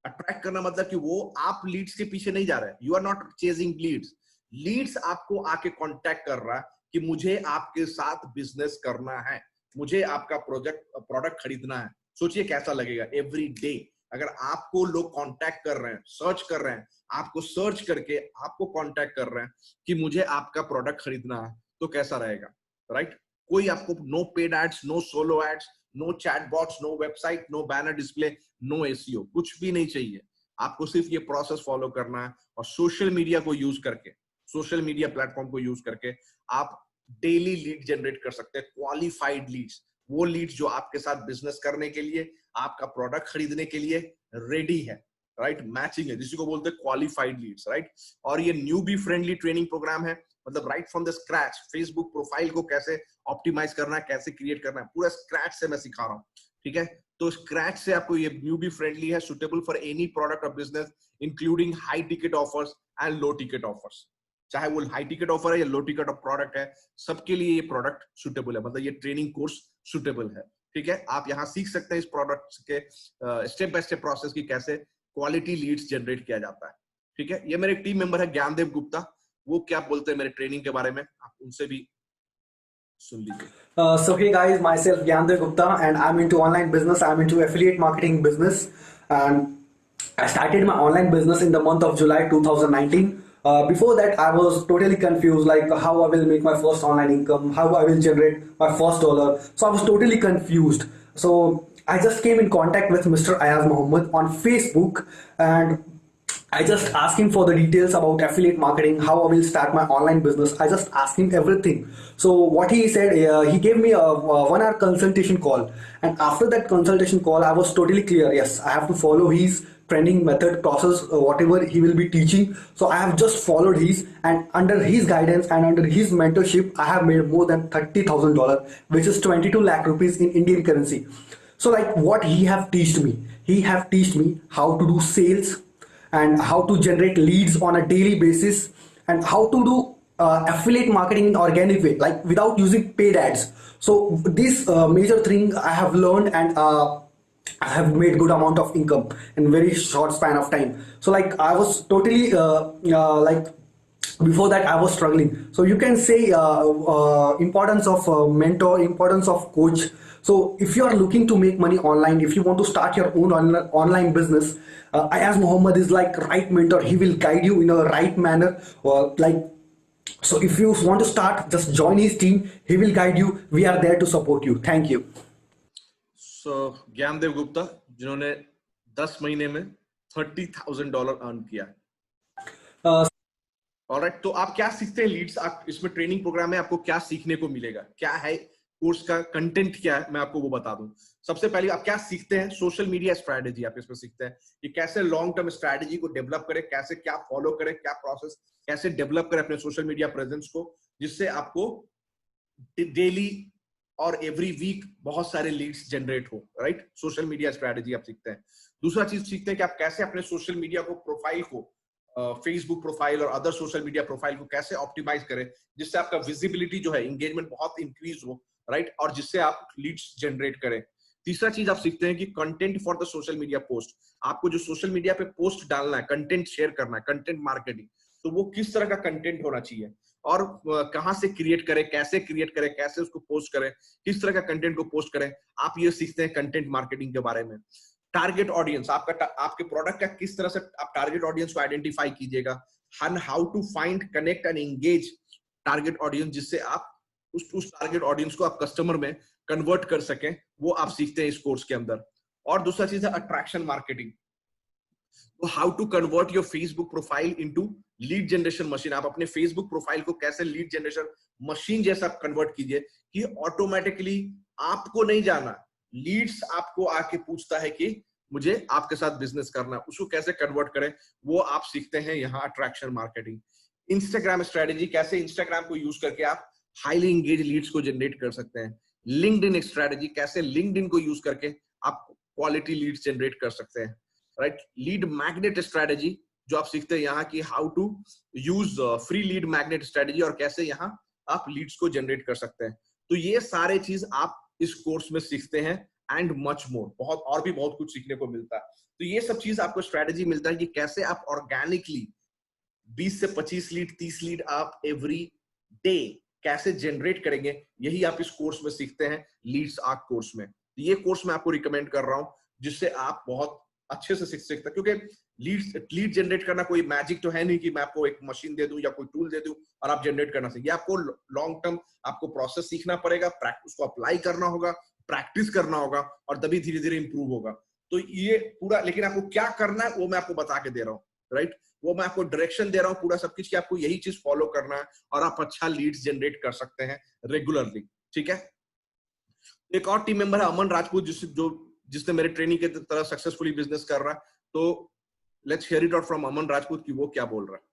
[SPEAKER 1] अट्रैक्ट करना मतलब कि वो आप लीड्स के पीछे नहीं जा रहे, you are not chasing leads, leads आपको आके कांटेक्ट कर रहा है कि मुझे आपके साथ बिजनेस करना है, मुझे आपका प्रोडक्ट खरीदना है। सोचिए कैसा लगेगा एवरी डे अगर आपको लोग कांटेक्ट कर रहे हैं, सर्च कर रहे हैं, आपको सर्च करके आपको कांटेक्ट कर रहे हैं कि मुझे आपका प्रोडक्ट खरीदना है, तो कैसा रहेगा, राइट? कोई आपको no paid ads, no solo ads, no chatbots, no website, no banner display, no SEO, कुछ भी नहीं चाहिए। आपको सिर्फ ये प्रोसेस फॉलो करना है और सोशल मीडिया को यूज करके, सोशल मीडिया प्लेटफॉर्म को यूज करके आप डेली लीड जनरेट कर सकते हैं, क्वालिफाइड लीड्स, वो लीड्स जो आपके साथ बिजनेस करने के लिए, आपका प्रोडक्ट खरीदने के लिए रेडी है, राइट? मैचिंग है, जिसी को बोलते हैं क्वालिफाइड लीड्स, राइट? और ये न्यूबी फ्रेंडली ट्रेनिंग प्रोग्राम है, मतलब right from the scratch Facebook profile को कैसे ऑप्टिमाइज करना है, कैसे क्रिएट करना है, पूरा स्क्रैच से मैं सिखा रहा हूँ, ठीक है? तो स्क्रैच से आपको ये न्यूबी फ्रेंडली है, सुटेबल फॉर एनी प्रोडक्ट और business including high ticket offers and low ticket offers. चाहे वो हाई टिकट ऑफर है या लो टिकट ऑफ प्रोडक्ट है, सबके लिए ये प्रोडक्ट सुटेबल है, मतलब ये ट्रेनिंग कोर्स सुटेबल है, ठीक है? आप यहाँ सीख सकते हैं इस प्रोडक्ट के स्टेप बाय स्टेप प्रोसेस की कैसे क्वालिटी लीड्स जनरेट किया जाता है, ठीक है? ये मेरे टीम मेंबर है ज्ञानदेव गुप्ता, वो क्या बोलते हैं मेरे ट्रेनिंग के बारे में, आप उनसे भी सुन लीजिए।
[SPEAKER 4] So hey guys, myself Gyandev Gupta and I'm into online business. I'm into affiliate marketing business and I started my online business in the month of July 2019. Before that I was totally confused like how I will make my first online income, how I will generate my first dollar. So I was totally confused. So I just came in contact with Mr. Ayaz Mohammed on Facebook and I just asked him for the details about affiliate marketing, how I will start my online business. I just asked him everything. So what he said, he gave me a 1 hour consultation call. And after that consultation call, I was totally clear. Yes, I have to follow his training method, process, whatever he will be teaching. So I have just followed his, and under his guidance and under his mentorship, I have made more than $30,000, which is 22 lakh rupees in Indian currency. So like what he have taught me, he have taught me how to do sales, and how to generate leads on a daily basis, and how to do affiliate marketing in organic way, like without using paid ads. So this major thing I have learned, and I have made good amount of income in very short span of time. So like I was totally like before that I was struggling. So you can say importance of mentor, importance of coach. So if you are looking to make money online, if you want to start your own online business, Ayaz Mohammed is like right mentor. He will guide you in a right manner. So if you want to start, just join his team. He will guide you. We are there to support you. Thank you.
[SPEAKER 1] So Gyandev Gupta जिन्होंने 10 महीने में $30,000 earn किया। Alright, तो आप क्या सीखते हैं Leeds? आप इसमें ट्रेनिंग प्रोग्राम में आपको क्या सीखने को मिलेगा, क्या है कोर्स का कंटेंट, क्या है मैं आपको वो बता दूं। सबसे पहले आप क्या सीखते हैं, सोशल मीडिया स्ट्रैटेजी आप इसमें सीखते हैं कि कैसे लॉन्ग टर्म स्ट्रैटेजी को डेवलप करें, कैसे क्या फॉलो करें, क्या प्रोसेस कैसे डेवलप करें अपने सोशल मीडिया प्रेजेंस को, जिससे आपको डेली और एवरी वीक बहुत सारे लीड्स जनरेट हो, राइट? सोशल मीडिया स्ट्रैटेजी आप सीखते हैं। दूसरा चीज सीखते हैं कि आप कैसे अपने सोशल मीडिया को प्रोफाइल को, फेसबुक प्रोफाइल और अदर सोशल मीडिया प्रोफाइल को कैसे ऑप्टिमाइज करें जिससे आपका विजिबिलिटी जो है, एंगेजमेंट बहुत इंक्रीज हो, राइट? और जिससे आप लीड्स जनरेट करें। तीसरा चीज आप सीखते हैं कि content for the social media post, आपको जो सोशल मीडिया पे पोस्ट डालना है, कंटेंट शेयर करना है, कंटेंट मार्केटिंग, तो वो किस तरह का कंटेंट होना चाहिए और कहां से क्रिएट करें, कैसे उसको पोस्ट करें, किस तरह का कंटेंट को पोस्ट करें, आप ये सीखते हैं कंटेंट मार्केटिंग के बारे में। टारगेट ऑडियंस, आपके प्रोडक्ट का किस तरह से आप टारगेट ऑडियंस को आइडेंटिफाई कीजिएगा, and how to find, connect and engage target audience, जिससे आप उस टारगेट ऑडियंस को आप कस्टमर में कन्वर्ट कर सकें, वो आप सीखते हैं इस कोर्स के अंदर। और दूसरा चीज है अट्रैक्शन मार्केटिंग, तो how to convert your Facebook profile into lead generation machine. आप अपने फेसबुक प्रोफाइल को कैसे लीड जनरेशन मशीन जैसा कन्वर्ट कीजिए कि ऑटोमेटिकली आपको नहीं जाना, लीड्स आपको आके पूछता है कि मुझे आपके साथ बिजनेस करना, उसको कैसे कन्वर्ट करें, वो आप सीखते हैं यहाँ अट्रैक्शन मार्केटिंग। इंस्टाग्राम स्ट्रेटेजी, कैसे इंस्टाग्राम को यूज करके आप हाईली एंगेज लीड्स को जनरेट कर सकते हैं। लिंक्डइन स्ट्रेटेजी, कैसे लिंक्डइन को यूज करके आप क्वालिटी लीड्स जनरेट कर सकते हैं, राइट? लीड मैग्नेट स्ट्रेटेजी, जो आप सीखते हैं यहाँ की how to use free lead magnet strategy और कैसे यहाँ आप लीड्स को जनरेट कर सकते हैं। तो ये सारे चीज आप इस कोर्स में सीखते हैं एंड मच मोर, बहुत और भी बहुत कुछ सीखने को मिलता है। तो ये सब चीज आपको स्ट्रेटेजी मिलता है कि कैसे आप ऑर्गेनिकली 20 से 25 लीड 30 लीड आप एवरी डे कैसे जनरेट करेंगे, यही आप इस कोर्स में सीखते हैं, लीड्स आर्क कोर्स में। तो ये कोर्स मैं आपको रिकमेंड कर रहा हूं, जिससे आप बहुत अच्छे से सीख सकते हैं। क्योंकि लीड जनरेट करना कोई मैजिक तो है नहीं कि मैं आपको एक मशीन दे दूं या कोई टूल दे दूं और आप जनरेट करना सीखिए। आपको लॉन्ग टर्म आपको प्रोसेस सीखना पड़ेगा, उसको अप्लाई करना होगा, प्रैक्टिस करना होगा और तभी धीरे धीरे इंप्रूव होगा। तो ये पूरा, लेकिन आपको क्या करना है वो मैं आपको बता के दे रहा हूँ, राइट? वो मैं आपको डायरेक्शन दे रहा हूँ पूरा सब कुछ कि आपको यही चीज फॉलो करना है और आप अच्छा लीड्स जनरेट कर सकते हैं रेगुलरली, ठीक है? एक और टीम मेंबर है अमन राजपूत, जिसने मेरे ट्रेनिंग के तरह सक्सेसफुली बिजनेस कर रहा है। तो let's hear it out from Aman Rajput कि वो क्या बोल रहा है।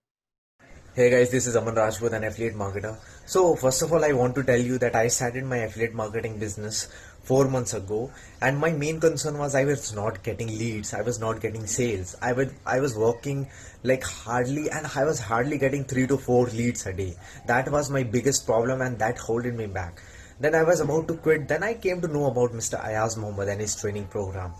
[SPEAKER 5] Hey guys, this is Aman Rajput, an affiliate marketer. So first of all, I want to tell you that I started my affiliate marketing business 4 months ago, and my main concern was I was not getting leads, I was not getting sales. I was working like hardly, and I was hardly getting 3 to 4 leads a day. That was my biggest problem, and that holding me back. Then I was about to quit. Then I came to know about Mr. Ayaz Mohammed and his training program.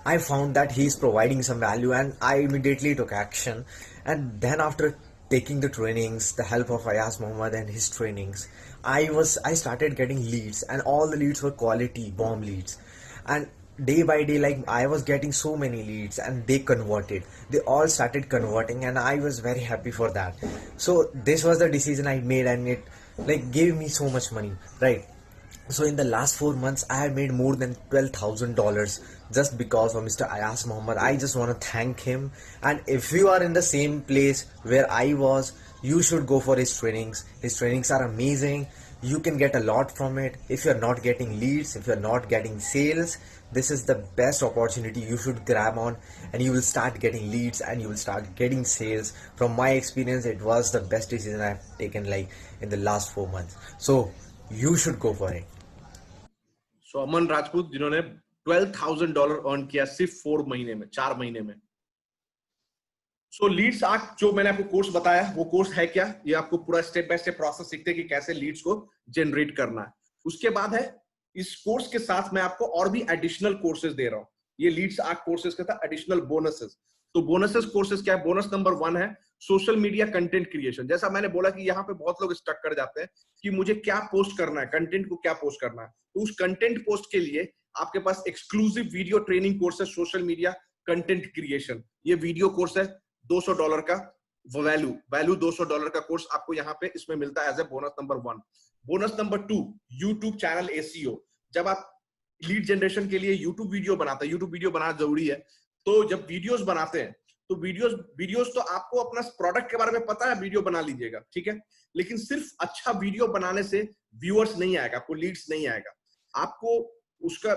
[SPEAKER 5] I found that he is providing some value, and I immediately took action. And then after taking the trainings, the help of Ayaz Mohammed and his trainings, I started getting leads, and all the leads were quality bomb leads. And day by day, like, I was getting so many leads, and they converted. They all started converting, and I was very happy for that. So this was the decision I made, and it like gave me so much money, right? So in the last 4 months, I have made more than $12,000 just because of Mr. Ayaz Mohammed. I just want to thank him. And if you are in the same place where I was, you should go for his trainings. His trainings are amazing. You can get a lot from it. If you're not getting leads, if you're not getting sales, this is the best opportunity you should grab on, and you will start getting leads and you will start getting sales. From my experience, it was the best decision I've taken like in the last 4 months. So you should go for it.
[SPEAKER 1] सो अमन राजपूत जिन्होंने $12,000 earn किया सिर्फ 4 महीने में, 4 महीने में। सो Leeds arc जो मैंने आपको कोर्स बताया, वो कोर्स है क्या? ये आपको पूरा स्टेप बाय स्टेप प्रोसेस सीखते हैं कि कैसे लीड्स को जनरेट करना है। उसके बाद है, इस कोर्स के साथ मैं आपको और भी एडिशनल कोर्सेज दे रहा हूँ। ये लीड्स आर्क कोर्सेज के साथ एडिशनल बोनसेस। तो बोनसेस कोर्सेज क्या है? बोनस नंबर 1 है सोशल मीडिया कंटेंट क्रिएशन। जैसा मैंने बोला कि यहाँ पे बहुत लोग स्टक कर जाते हैं कि मुझे क्या पोस्ट करना है, कंटेंट को क्या पोस्ट करना है। तो उस कंटेंट पोस्ट के लिए आपके पास एक्सक्लूसिव वीडियो ट्रेनिंग कोर्स है सोशल मीडिया कंटेंट क्रिएशन। ये वीडियो कोर्स है $200 का वैल्यू $200 का कोर्स आपको यहाँ पे इसमें मिलता है as a bonus number 1। Bonus number 2, YouTube channel SEO. जब आप लीड जनरेशन के लिए यूट्यूब वीडियो बनाते हैं, यूट्यूब वीडियो बनाना जरूरी है, तो जब वीडियोस बनाते हैं तो वीडियोस तो आपको अपना प्रोडक्ट के बारे में पता है, वीडियो बना लीजिएगा, ठीक है? लेकिन सिर्फ अच्छा वीडियो बनाने से व्यूअर्स नहीं आएगा, आपको लीड्स नहीं आएगा। आपको उसका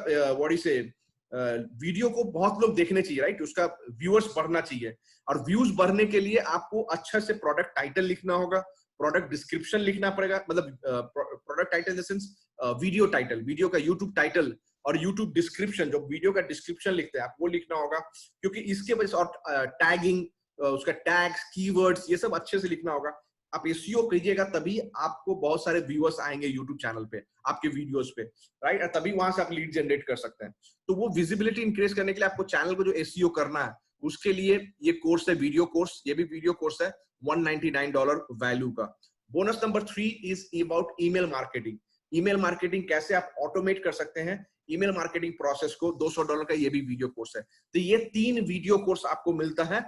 [SPEAKER 1] वीडियो को बहुत लोग देखने चाहिए, राइट? उसका व्यूअर्स बढ़ना चाहिए, और व्यूज बढ़ने के लिए आपको अच्छा से प्रोडक्ट टाइटल लिखना होगा, प्रोडक्ट डिस्क्रिप्शन लिखना पड़ेगा, मतलब product title in the sense video title, video का यूट्यूब टाइटल और यूट्यूब डिस्क्रिप्शन, जो वीडियो का डिस्क्रिप्शन लिखते हैं आप, वो लिखना होगा। क्योंकि इसके वजह से, और टैगिंग, उसका टैग्स, कीवर्ड्स, ये सब अच्छे से लिखना होगा। आप एसईओ कीजिएगा तभी आपको बहुत सारे व्यूअर्स आएंगे यूट्यूब चैनल पे, आपके वीडियोस पे, राइट? और तभी वहां से आप लीड जनरेट कर सकते हैं। तो वो विजिबिलिटी इंक्रीज करने के लिए आपको चैनल को जो एसईओ करना है, उसके लिए ये कोर्स है, वीडियो कोर्स। ये भी वीडियो कोर्स है $199 वैल्यू का। Bonus number 3 is about email marketing. Email marketing कैसे आप ऑटोमेट कर सकते हैं, ईमेल मार्केटिंग प्रोसेस को, $200 का ये भी वीडियो कोर्स है। तो ये 3 वीडियो कोर्स आपको मिलता है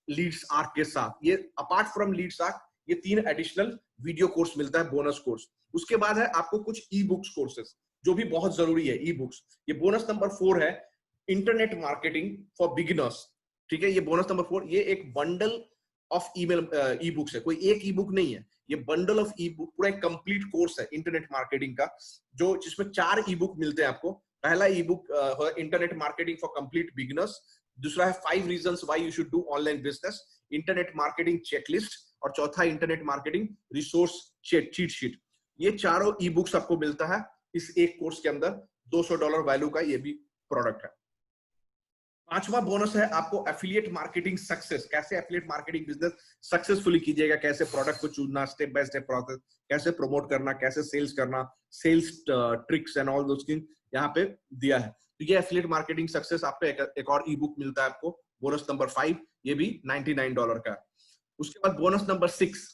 [SPEAKER 1] लीड्स आर्क के साथ। ये अपार्ट फ्रॉम लीड्स आर्क ये 3 एडिशनल वीडियो कोर्स मिलता है, बोनस कोर्स। उसके बाद है आपको कुछ ई बुक्स कोर्सेस, जो भी बहुत जरूरी है, ई बुक्स। ये बोनस नंबर 4 है इंटरनेट मार्केटिंग फॉर बिगिनर्स, ठीक है? ये बोनस नंबर 4, ये एक bundle of email e books है, कोई एक ई बुक नहीं है, ये बंडल ऑफ ई बुक पूरा एक कंप्लीट कोर्स है इंटरनेट मार्केटिंग का, जो जिसमें 4 ई बुक मिलते हैं आपको। पहला ई book internet marketing for complete beginners, दूसरा है 5 reasons why you should do online business, internet marketing checklist, और चौथा internet marketing resource cheat sheet. ये चारों ई बुक्स आपको मिलता है इस एक कोर्स के अंदर। $200 वैल्यू का ये भी प्रोडक्ट है। पांचवा बोनस है आपको एफिलिएट मार्केटिंग सक्सेस। कैसे एफिलिएट मार्केटिंग बिजनेस सक्सेसफुली कीजिएगा, कैसे प्रोडक्ट को चुनना, स्टेप बाय स्टेप प्रोसेस, कैसे प्रमोट करना, कैसे सेल्स करना, sales tricks and all those things यहाँ पे दिया है। तो ये एफिलिएट मार्केटिंग सक्सेस आप पे एक और ई बुक मिलता है आपको, बोनस नंबर 5, ये भी $99 का है। उसके बाद bonus number 6,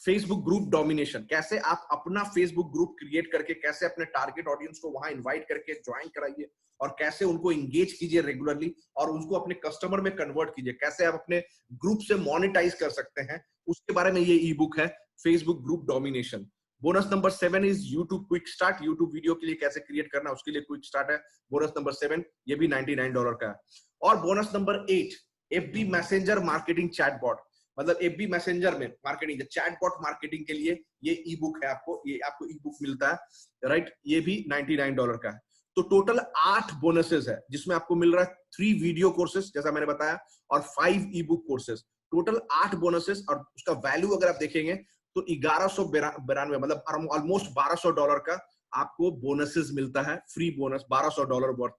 [SPEAKER 1] Facebook group domination. कैसे आप अपना फेसबुक ग्रुप क्रिएट करके कैसे अपने टारगेट ऑडियंस को वहां इनवाइट करके ज्वाइन कराइए और कैसे उनको एंगेज कीजिए रेगुलरली और उनको अपने कस्टमर में कन्वर्ट कीजिए, कैसे आप अपने ग्रुप से मोनेटाइज कर सकते हैं, उसके बारे में ये ई बुक है, Facebook group domination. Bonus number 7 is YouTube quick start. YouTube video के लिए कैसे क्रिएट करना, उसके लिए क्विक स्टार्ट है, बोनस नंबर 7, ये भी $99 का है। और bonus number 8, FB messenger marketing chatbot. मतलब एफबी मैसेंजर में मार्केटिंग, चैटबॉट मार्केटिंग के लिए ये ई बुक है आपको, ये आपको ई बुक मिलता है, राइट, ये भी $99 का है। तो टोटल 8 बोनसेस है जिसमें आपको मिल रहा है 3 वीडियो कोर्सेस जैसा मैंने बताया और 5 ई बुक कोर्सेस। टोटल 8 बोनसेस और उसका वैल्यू अगर आप देखेंगे तो 1192, मतलब ऑलमोस्ट $1200 का आपको बोनसेस मिलता है, फ्री बोनस $1200 वर्थ।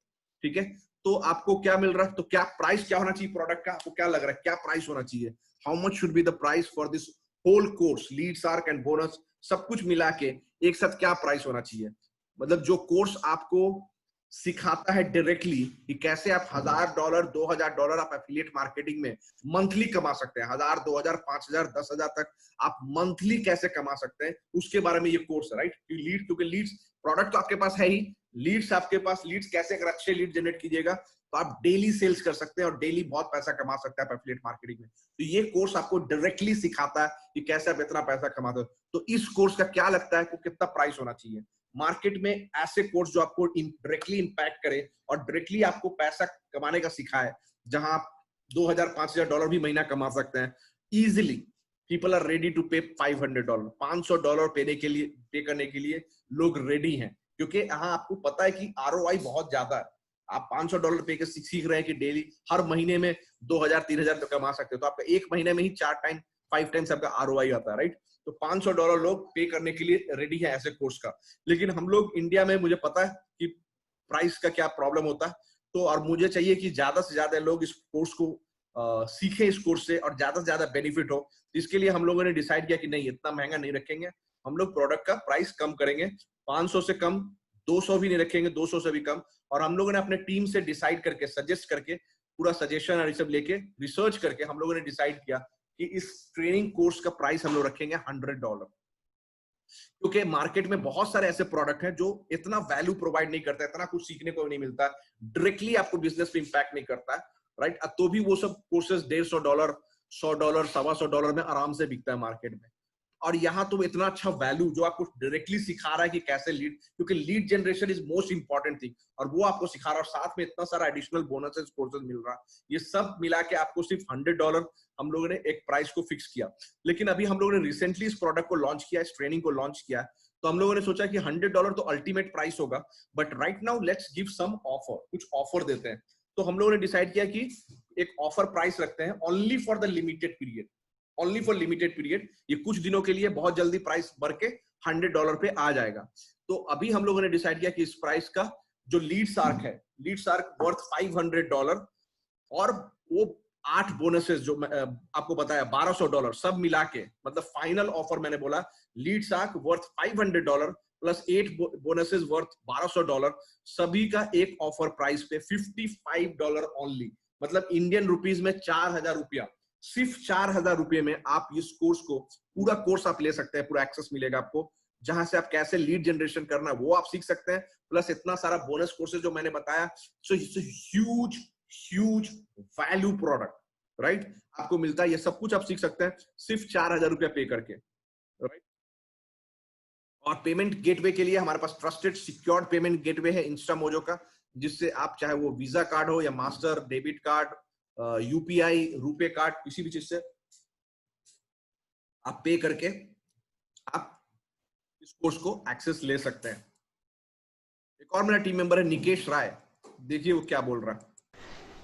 [SPEAKER 1] ठीक है, तो आपको क्या मिल रहा है, तो क्या प्राइस क्या होना चाहिए प्रोडक्ट का, आपको क्या लग रहा है क्या प्राइस होना चाहिए, how much should be the price for this whole course, Leads Ark and bonus सब कुछ मिला के एक साथ क्या प्राइस होना चाहिए। मतलब जो कोर्स आपको सिखाता है डायरेक्टली कि कैसे आप $1000, $2000 आप एफिलिएट मार्केटिंग में मंथली कमा सकते हैं, 1000, 2000, 5000, 10,000 तक आप मंथली कैसे कमा सकते हैं, उसके बारे में ये कोर्स है, राइट। क्योंकि लीड्स प्रोडक्ट तो आपके पास है ही, लीड्स आपके पास, लीड्स कैसे अगर अच्छे लीड जनरेट कीजिएगा तो आप डेली सेल्स कर सकते हैं और डेली बहुत पैसा कमा सकते हैं एफिलिएट मार्केटिंग में। तो ये कोर्स आपको डायरेक्टली सिखाता है कि कैसे आप इतना पैसा कमाते हो। तो इस कोर्स का क्या लगता है कि कितना प्राइस होना चाहिए मार्केट में, ऐसे कोर्स जो आपको डायरेक्टली इंपैक्ट करे और डायरेक्टली आपको पैसा कमाने का सिखाए, जहां आप $2000-5000 भी महीना कमा सकते हैं easily. People are ready to pay $500, $500 पे करने के लिए लोग रेडी हैं, क्योंकि यहाँ आपको पता है कि ROI बहुत ज्यादा है। आप $500 पे के सीख रहे हैं कि डेली हर महीने में 2000-3000 तो कमा सकते हो, तो आपका एक महीने में ही 5 टाइम्स आपका ROI आता है, राइट। तो $500 लोग पे करने के लिए रेडी है ऐसे कोर्स का। लेकिन हम लोग इंडिया में, मुझे पता है कि प्राइस का क्या प्रॉब्लम होता है, तो और मुझे चाहिए कि ज्यादा से ज्यादा लोग इस कोर्स को सीखें, इस कोर्स से और ज्यादा से ज्यादा बेनिफिट हो। इसके लिए हम लोगों ने डिसाइड किया कि नहीं, इतना महंगा नहीं रखेंगे, हम लोग प्रोडक्ट का प्राइस कम करेंगे, 500 से कम, 200 भी नहीं रखेंगे, 200 से भी कम। और हम लोगों ने अपने टीम से डिसाइड करके, सजेस्ट करके, पूरा सजेशन और ये सब लेके रिसर्च करके हम लोगों ने डिसाइड किया कि इस ट्रेनिंग कोर्स का प्राइस हम लोग रखेंगे $100। क्योंकि मार्केट में बहुत सारे ऐसे प्रोडक्ट हैं जो इतना वैल्यू प्रोवाइड नहीं करता, इतना कुछ सीखने को नहीं मिलता, डायरेक्टली आपको बिजनेस पे इंपैक्ट नहीं करता है, राइट। तो भी वो सब कोर्सेज $150, $100, $125 में आराम से बिकता है मार्केट में। और यहाँ तो इतना अच्छा वैल्यू जो आपको डायरेक्टली सिखा रहा है कि कैसे लीड, क्योंकि lead generation is most important thing, और वो आपको सिखा रहा है, और साथ में इतना सारा एडिशनल बोनसेस कोर्सेज मिल रहा है। ये सब मिला के आपको सिर्फ $100 हम लोगों ने एक प्राइस को फिक्स किया। लेकिन अभी हम लोगों ने रिसेंटली इस प्रोडक्ट को लॉन्च किया, इस ट्रेनिंग को लॉन्च किया, तो हम लोगों ने सोचा कि $100 तो अल्टीमेट प्राइस होगा, but right now let's give some offer, कुछ ऑफर देते हैं। तो हम लोगों ने डिसाइड किया कि एक ऑफर प्राइस रखते हैं, only for the limited period, only for limited period. ये कुछ दिनों के लिए, बहुत जल्दी प्राइस बढ़ के $100 पे आ जाएगा। तो अभी हम लोगों ने डिसाइड किया कि इस प्राइस का जो लीड्स आर्क है, लीड्स आर्क वर्थ $500, और वो 8 बोनसेस जो आपको बताया $1200 सब मिला के, मतलब फाइनल ऑफर मैंने बोला Leads Ark worth $500 plus 8 bonuses worth $1200, सभी का एक ऑफर प्राइस पे $55 ओनली, मतलब इंडियन रुपीज में 4000 रुपया। सिर्फ 4000 रुपये में आप इस कोर्स को, पूरा कोर्स आप ले सकते हैं, पूरा एक्सेस मिलेगा आपको, जहां से आप कैसे लीड जनरेशन करना वो आप सीख सकते हैं, प्लस इतना सारा बोनस कोर्सेज जो मैंने बताया। So it's a huge value product, right, आपको मिलता है, ये सब कुछ आप सीख सकते हैं सिर्फ 4000 रुपया पे करके, राइट। और पेमेंट गेटवे के लिए हमारे पास ट्रस्टेड सिक्योर्ड पेमेंट गेटवे है इंस्टामोजो का, जिससे आप चाहे वो वीजा कार्ड हो या master debit card, UPI, RuPay card, किसी भी चीज से आप पे करके आप इस कोर्स को एक्सेस ले सकते हैं। एक और मेरा टीम मेंबर है निकेश राय, देखिए वो क्या बोल रहा है।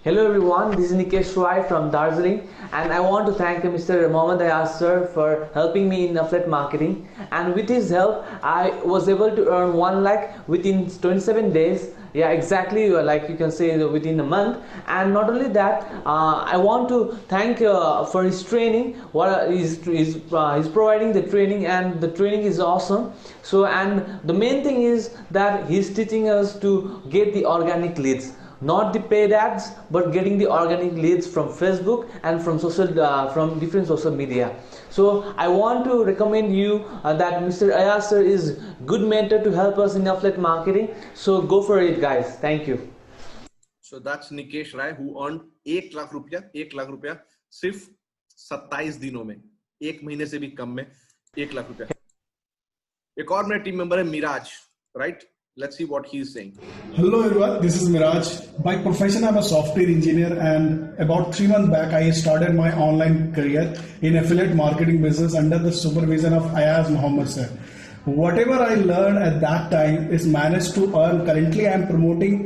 [SPEAKER 6] Hello everyone, this is Nikesh Roy from Darjeeling, and I want to thank Mr. Mohammad Ayaz sir for helping me in affiliate marketing. And with his help, I was able to earn 1 lakh within 27 days. Yeah, exactly, like you can say within a month. And not only that, I want to thank for his training. What he's providing the training, and the training is awesome. So, and the main thing is that he's teaching us to get the organic leads, not the paid ads, but getting the organic leads from Facebook and from from different social media. So I want to recommend you that Mr. Ayaz sir is good mentor to help us in affiliate marketing. So go for it, guys. Thank you.
[SPEAKER 1] So that's Nikesh Rai who earned 1 lakh रुपया सिर्फ 27 दिनों में, 1 महीने से भी कम में 1 लाख रुपया. एक और मेरा टीम मेंबर है Miraj, right? Let's see what he is saying.
[SPEAKER 7] Hello everyone, this is Miraj. By profession, I'm a software engineer, and about 3 months back, I started my online career in affiliate marketing business under the supervision of Ayaz Mohammed sir. Whatever I learned at that time is managed to earn. Currently, I'm promoting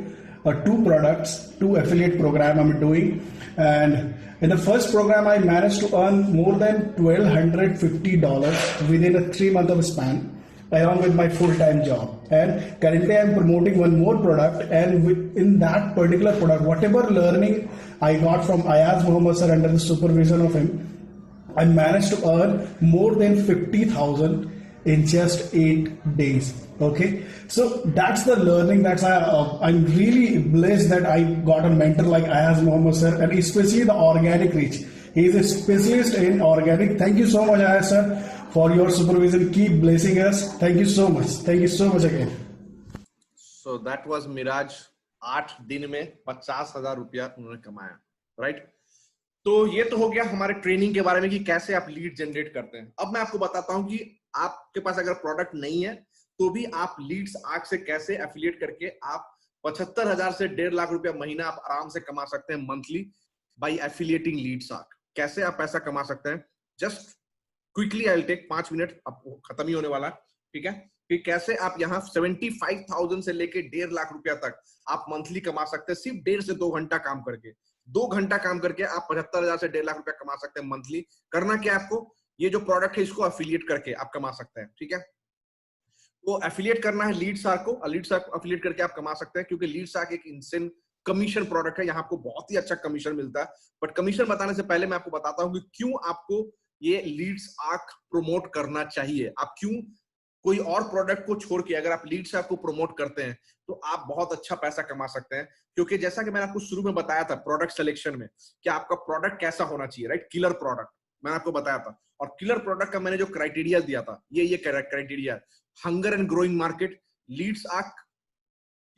[SPEAKER 7] 2 products, 2 affiliate program I'm doing, and in the first program, I managed to earn more than $1,250 within a 3-month of span, along with my full-time job. And currently I'm promoting one more product, and in that particular product, whatever learning I got from Ayaz Mohammed sir under the supervision of him, I managed to earn more than 50,000 in just 8 days. Okay, so that's the learning. I'm really blessed that I got a mentor like Ayaz Mohammed sir, and especially the organic reach. He is a specialist in organic. Thank you so much, Ayaz sir, for your supervision. Keep blessing us. Thank you so much. Thank you so much again.
[SPEAKER 1] So that was Miraj. 8 दिन में 50,000 रुपया उन्होंने कमाया, right? तो ये तो हो गया हमारे ट्रेनिंग के बारे में कि कैसे आप लीड जनरेट करते हैं. अब मैं आपको बताता हूं कि आपके पास अगर प्रोडक्ट नहीं है तो भी आप लीड्स आर्क से कैसे एफिलिएट करके आप 75,000 से 1.5 लाख रुपया महीना आप आराम से कमा सकते हैं monthly by affiliating Leads Ark. कैसे आप पैसा कमा सकते हैं? Just quickly I will take 5 minute, अब खत्म ही होने वाला, ठीक है? कि कैसे आप यहाँ 75,000 से लेके 1.5 लाख रुपया तक आप मंथली कमा सकते हैं सिर्फ 1.5 से 2 घंटा काम करके. 2 घंटा काम करके आप 75,000 से 1.5 लाख रुपया कमा सकते हैं मंथली. करना क्या है आपको? ये जो प्रोडक्ट है इसको एफिलिएट करके आप कमा सकते हैं, ठीक है? तो एफिलिएट करना है लीड्स आर्क को, लीड्स आर्क को एफिलिएट करके आप कमा सकते हैं, क्योंकि लीड्स आर्क एक इंसेंट कमीशन प्रोडक्ट है. यहाँ आपको बहुत ही अच्छा कमीशन मिलता है. बट कमीशन बताने से पहले मैं आपको बताता हूँ कि क्यों आपको ये लीड्स आर्क प्रमोट करना चाहिए. आप क्यों कोई और प्रोडक्ट को छोड़ के अगर आप लीड्स आर्क को प्रमोट करते हैं तो आप बहुत अच्छा पैसा कमा सकते हैं. क्योंकि जैसा कि मैंने आपको शुरू में बताया था प्रोडक्ट सिलेक्शन में कि आपका प्रोडक्ट कैसा होना चाहिए, राइट? किलर प्रोडक्ट मैंने आपको बताया था. और किलर प्रोडक्ट का मैंने जो क्राइटेरिया दिया था ये criteria, hunger and growing market. Leads arc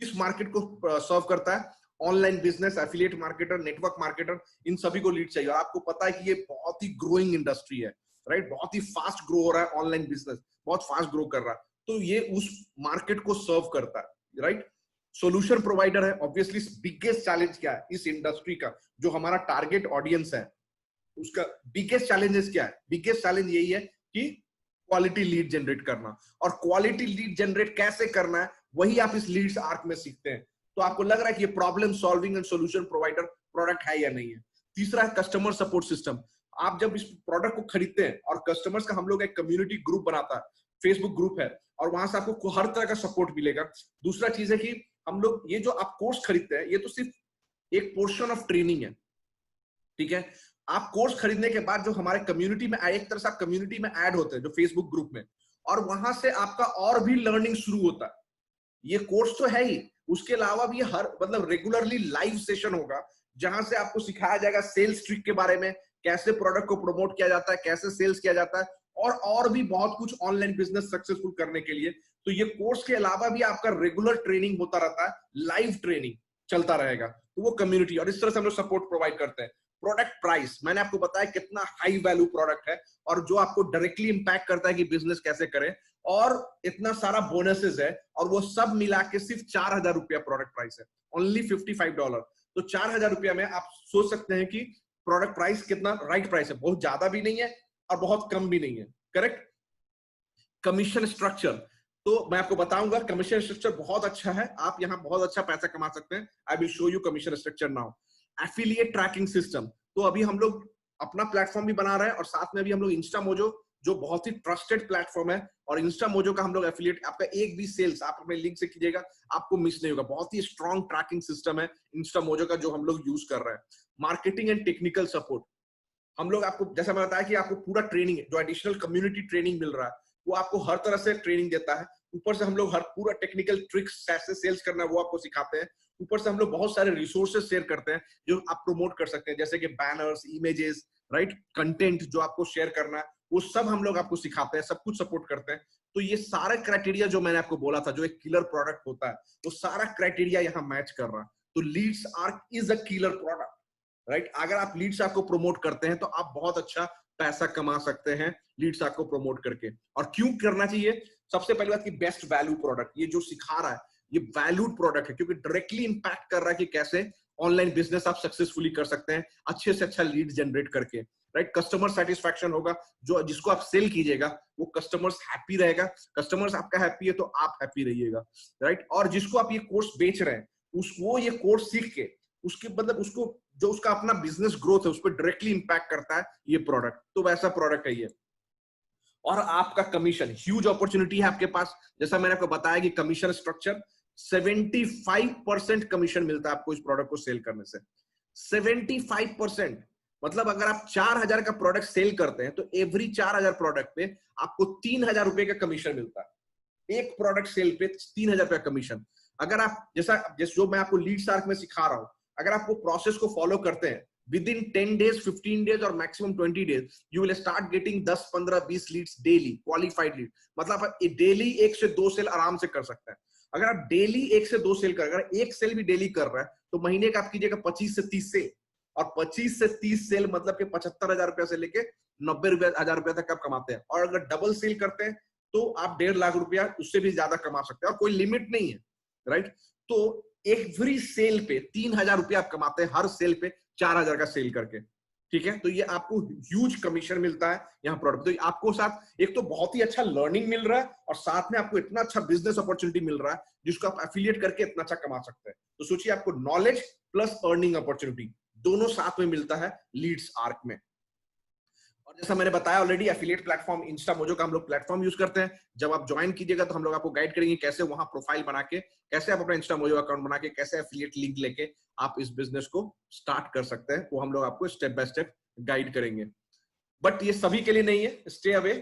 [SPEAKER 1] इस मार्केट को सर्व करता है. Online business, affiliate marketer, network marketer, इन सभी को लीड चाहिए. और आपको पता है कि ये बहुत ही ग्रोइंग इंडस्ट्री है, राइट? बहुत ही फास्ट ग्रो हो रहा है ऑनलाइन बिजनेस, बहुत फास्ट ग्रो कर रहा है. तो ये उस मार्केट को सर्व करता है, राइट? सॉल्यूशन प्रोवाइडर है. ऑब्वियसली बिगेस्ट चैलेंज क्या है इस इंडस्ट्री का? जो हमारा टारगेट ऑडियंस है उसका बिगेस्ट चैलेंजेस क्या है? बिगेस्ट चैलेंज यही है कि क्वालिटी लीड जनरेट करना. और क्वालिटी लीड जनरेट कैसे करना है वही आप इस लीड्स आर्क में सीखते हैं. तो आपको लग रहा है कि ये problem solving and solution provider product है या नहीं है. तीसरा है कस्टमर सपोर्ट सिस्टम. आप जब इस प्रोडक्ट को खरीदते हैं और कस्टमर्स का हम लोग एक कम्युनिटी ग्रुप बनाता है, फेसबुक ग्रुप है, और वहां से आपको हर तरह का सपोर्ट मिलेगा. दूसरा चीज है कि हम लोग ये जो आप कोर्स खरीदते हैं ये तो सिर्फ एक पोर्शन ऑफ ट्रेनिंग है, ठीक है? आप कोर्स खरीदने के बाद जो हमारे कम्युनिटी में एक तरह से आप कम्युनिटी में ऐड होते हैं जो फेसबुक ग्रुप में, और वहां से आपका और भी लर्निंग शुरू होता है. ये कोर्स तो है ही, उसके अलावा भी हर मतलब रेगुलरली लाइव सेशन होगा जहां से आपको सिखाया जाएगा सेल्स ट्रिक के बारे में, कैसे प्रोडक्ट को प्रमोट किया जाता है, कैसे सेल्स किया जाता है, और भी बहुत कुछ ऑनलाइन बिजनेस सक्सेसफुल करने के लिए. तो ये कोर्स के अलावा भी आपका रेगुलर ट्रेनिंग होता रहता है, लाइव ट्रेनिंग चलता रहेगा. तो वो कम्युनिटी, और इस तरह से हम लोग सपोर्ट प्रोवाइड करते हैं. प्रोडक्ट प्राइस मैंने आपको बताया कितना हाई वैल्यू प्रोडक्ट है और जो आपको डायरेक्टली इंपैक्ट करता है कि बिजनेस कैसे करें, और इतना सारा बोनसेस है, और वो सब मिला के सिर्फ 4,000 रुपया प्रोडक्ट प्राइस है, ओनली $55. तो 4,000 रुपया में आप सोच सकते हैं कि प्रोडक्ट प्राइस कितना राइट प्राइस है. बहुत ज्यादा भी नहीं है और बहुत कम भी नहीं है, करेक्ट? कमीशन स्ट्रक्चर, तो मैं आपको बताऊंगा कमीशन स्ट्रक्चर बहुत अच्छा है. आप यहाँ बहुत अच्छा पैसा कमा सकते हैं. I will show you commission structure now. Affiliate tracking system. तो अभी हम लोग अपना प्लेटफॉर्म भी बना रहे हैं और साथ में भी हम लोग इंस्टामोजो, जो बहुत ही ट्रस्टेड प्लेटफॉर्म है, और इंस्टामोजो का हम लोग एफिलिएट, आपका एक भी सेल्स आप अपने लिंक से कीजिएगा, आपको मिस नहीं होगा। बहुत ही स्ट्रॉन्ग ट्रैकिंग सिस्टम है इंस्टामोजो का, जो हम लोग यूज कर रहे हैं। मार्केटिंग एंड टेक्निकल सपोर्ट, हम लोग आपको, जैसा मैं बताया कि आपको पूरा ट्रेनिंग, जो एडिशनल कम्युनिटी ट्रेनिंग मिल रहा है, वो आपको हर तरह से ट्रेनिंग देता है। ऊपर से हम लोग हर पूरा टेक्निकल ट्रिक्स कैसे सेल्स करना है वो आपको सिखाते हैं। ऊपर से हम लोग बहुत सारे रिसोर्सेज शेयर करते हैं जो आप प्रमोट कर सकते हैं, जैसे कि बैनर्स, इमेजेस, राइट, कंटेंट जो आपको शेयर करना है, वो सब हम लोग आपको सिखाते हैं, सब कुछ सपोर्ट करते हैं। तो ये सारे क्राइटेरिया जो मैंने आपको बोला था, जो एक किलर प्रोडक्ट होता है, वो सारा क्राइटेरिया यहाँ मैच कर रहा है। तो Leads Ark is a killer product, right. अगर आप लीड्स आर्क को प्रमोट करते हैं तो आप बहुत अच्छा पैसा कमा सकते हैं लीड्स आर्क को प्रमोट करके। और क्यों करना चाहिए? सबसे पहली बात की बेस्ट वैल्यू प्रोडक्ट, ये जो सिखा रहा है ये वैल्यूड प्रोडक्ट है, क्योंकि डायरेक्टली इंपैक्ट कर रहा है कि कैसे ऑनलाइन बिजनेस आप सक्सेसफुली कर सकते हैं अच्छे से अच्छा लीड जनरेट करके, राइट। कस्टमर सेटिस्फैक्शन होगा, जो जिसको आप सेल कीजिएगा वो कस्टमर्स हैप्पी रहेगा, कस्टमर्स आपका हैप्पी है तो आप हैप्पी रहिएगा, राइट। और जिसको आप ये कोर्स बेच रहे हैं उसको ये कोर्स सीख के उसके मतलब उसको जो उसका अपना बिजनेस ग्रोथ है उस पर डायरेक्टली इंपैक्ट करता है ये प्रोडक्ट, तो वैसा प्रोडक्ट है ये। और आपका कमीशन, ह्यूज अपॉर्चुनिटी है आपके पास। जैसा मैंने आपको बताया कि कमीशन स्ट्रक्चर 75% कमीशन मिलता है आपको इस प्रोडक्ट को सेल करने से। 75%, मतलब अगर आप 4000 का प्रोडक्ट सेल करते हैं तो एवरी 4000 प्रोडक्ट पे आपको 3000 रुपए का कमीशन मिलता है। एक प्रोडक्ट सेल पे 3000 रुपए कमीशन। अगर आप जैसा जो मैं आपको लीड्स आर्क में सिखा रहा हूं, अगर आप वो प्रोसेस को फॉलो करते हैं विद इन 10 days, 15 days और maximum 20 days, you will start getting 10, 15, 20 leads daily, qualified lead. मतलब आप डेली 1 से 2 सेल आराम से कर सकते हैं। अगर आप डेली 1 से 2 सेल कर, अगर 1 सेल भी डेली कर रहा है तो महीने का आप कीजिएगा 25 से 30 सेल, और 25 से 30 सेल मतलब कि 75,000 रुपया से लेके 90,000 रुपया तक आप कमाते हैं। और अगर डबल सेल करते हैं तो आप 1.5 लाख रुपया उससे भी ज्यादा कमा सकते हैं, और कोई लिमिट नहीं है, राइट। तो एवरी सेल पे 3000 रुपया आप कमाते हैं, हर सेल पे 4000 का सेल करके, ठीक है। तो ये आपको ह्यूज कमीशन मिलता है यहाँ प्रोडक्ट। तो आपको साथ एक तो बहुत ही अच्छा लर्निंग मिल रहा है, और साथ में आपको इतना अच्छा बिजनेस अपॉर्चुनिटी मिल रहा है जिसको आप एफिलिएट करके इतना अच्छा कमा सकते हैं। तो सोचिए, आपको नॉलेज प्लस अर्निंग अपॉर्चुनिटी दोनों साथ में मिलता है लीड्स आर्क में। और जैसा मैंने बताया ऑलरेडी, एफिलिएट प्लेटफॉर्म इंस्टामोजो का हम लोग प्लेटफॉर्म यूज करते हैं। जब आप ज्वाइन कीजिएगा तो हम लोग आपको गाइड करेंगे कैसे वहां प्रोफाइल बना के, कैसे आप अपना इंस्टामोजो अकाउंट बना के, कैसे एफिलिएट लिंक लेके आप इस बिजनेस को स्टार्ट कर सकते हैं, वो हम लोग आपको स्टेप बाय स्टेप गाइड करेंगे। बट ये सभी के लिए नहीं है, स्टे अवे।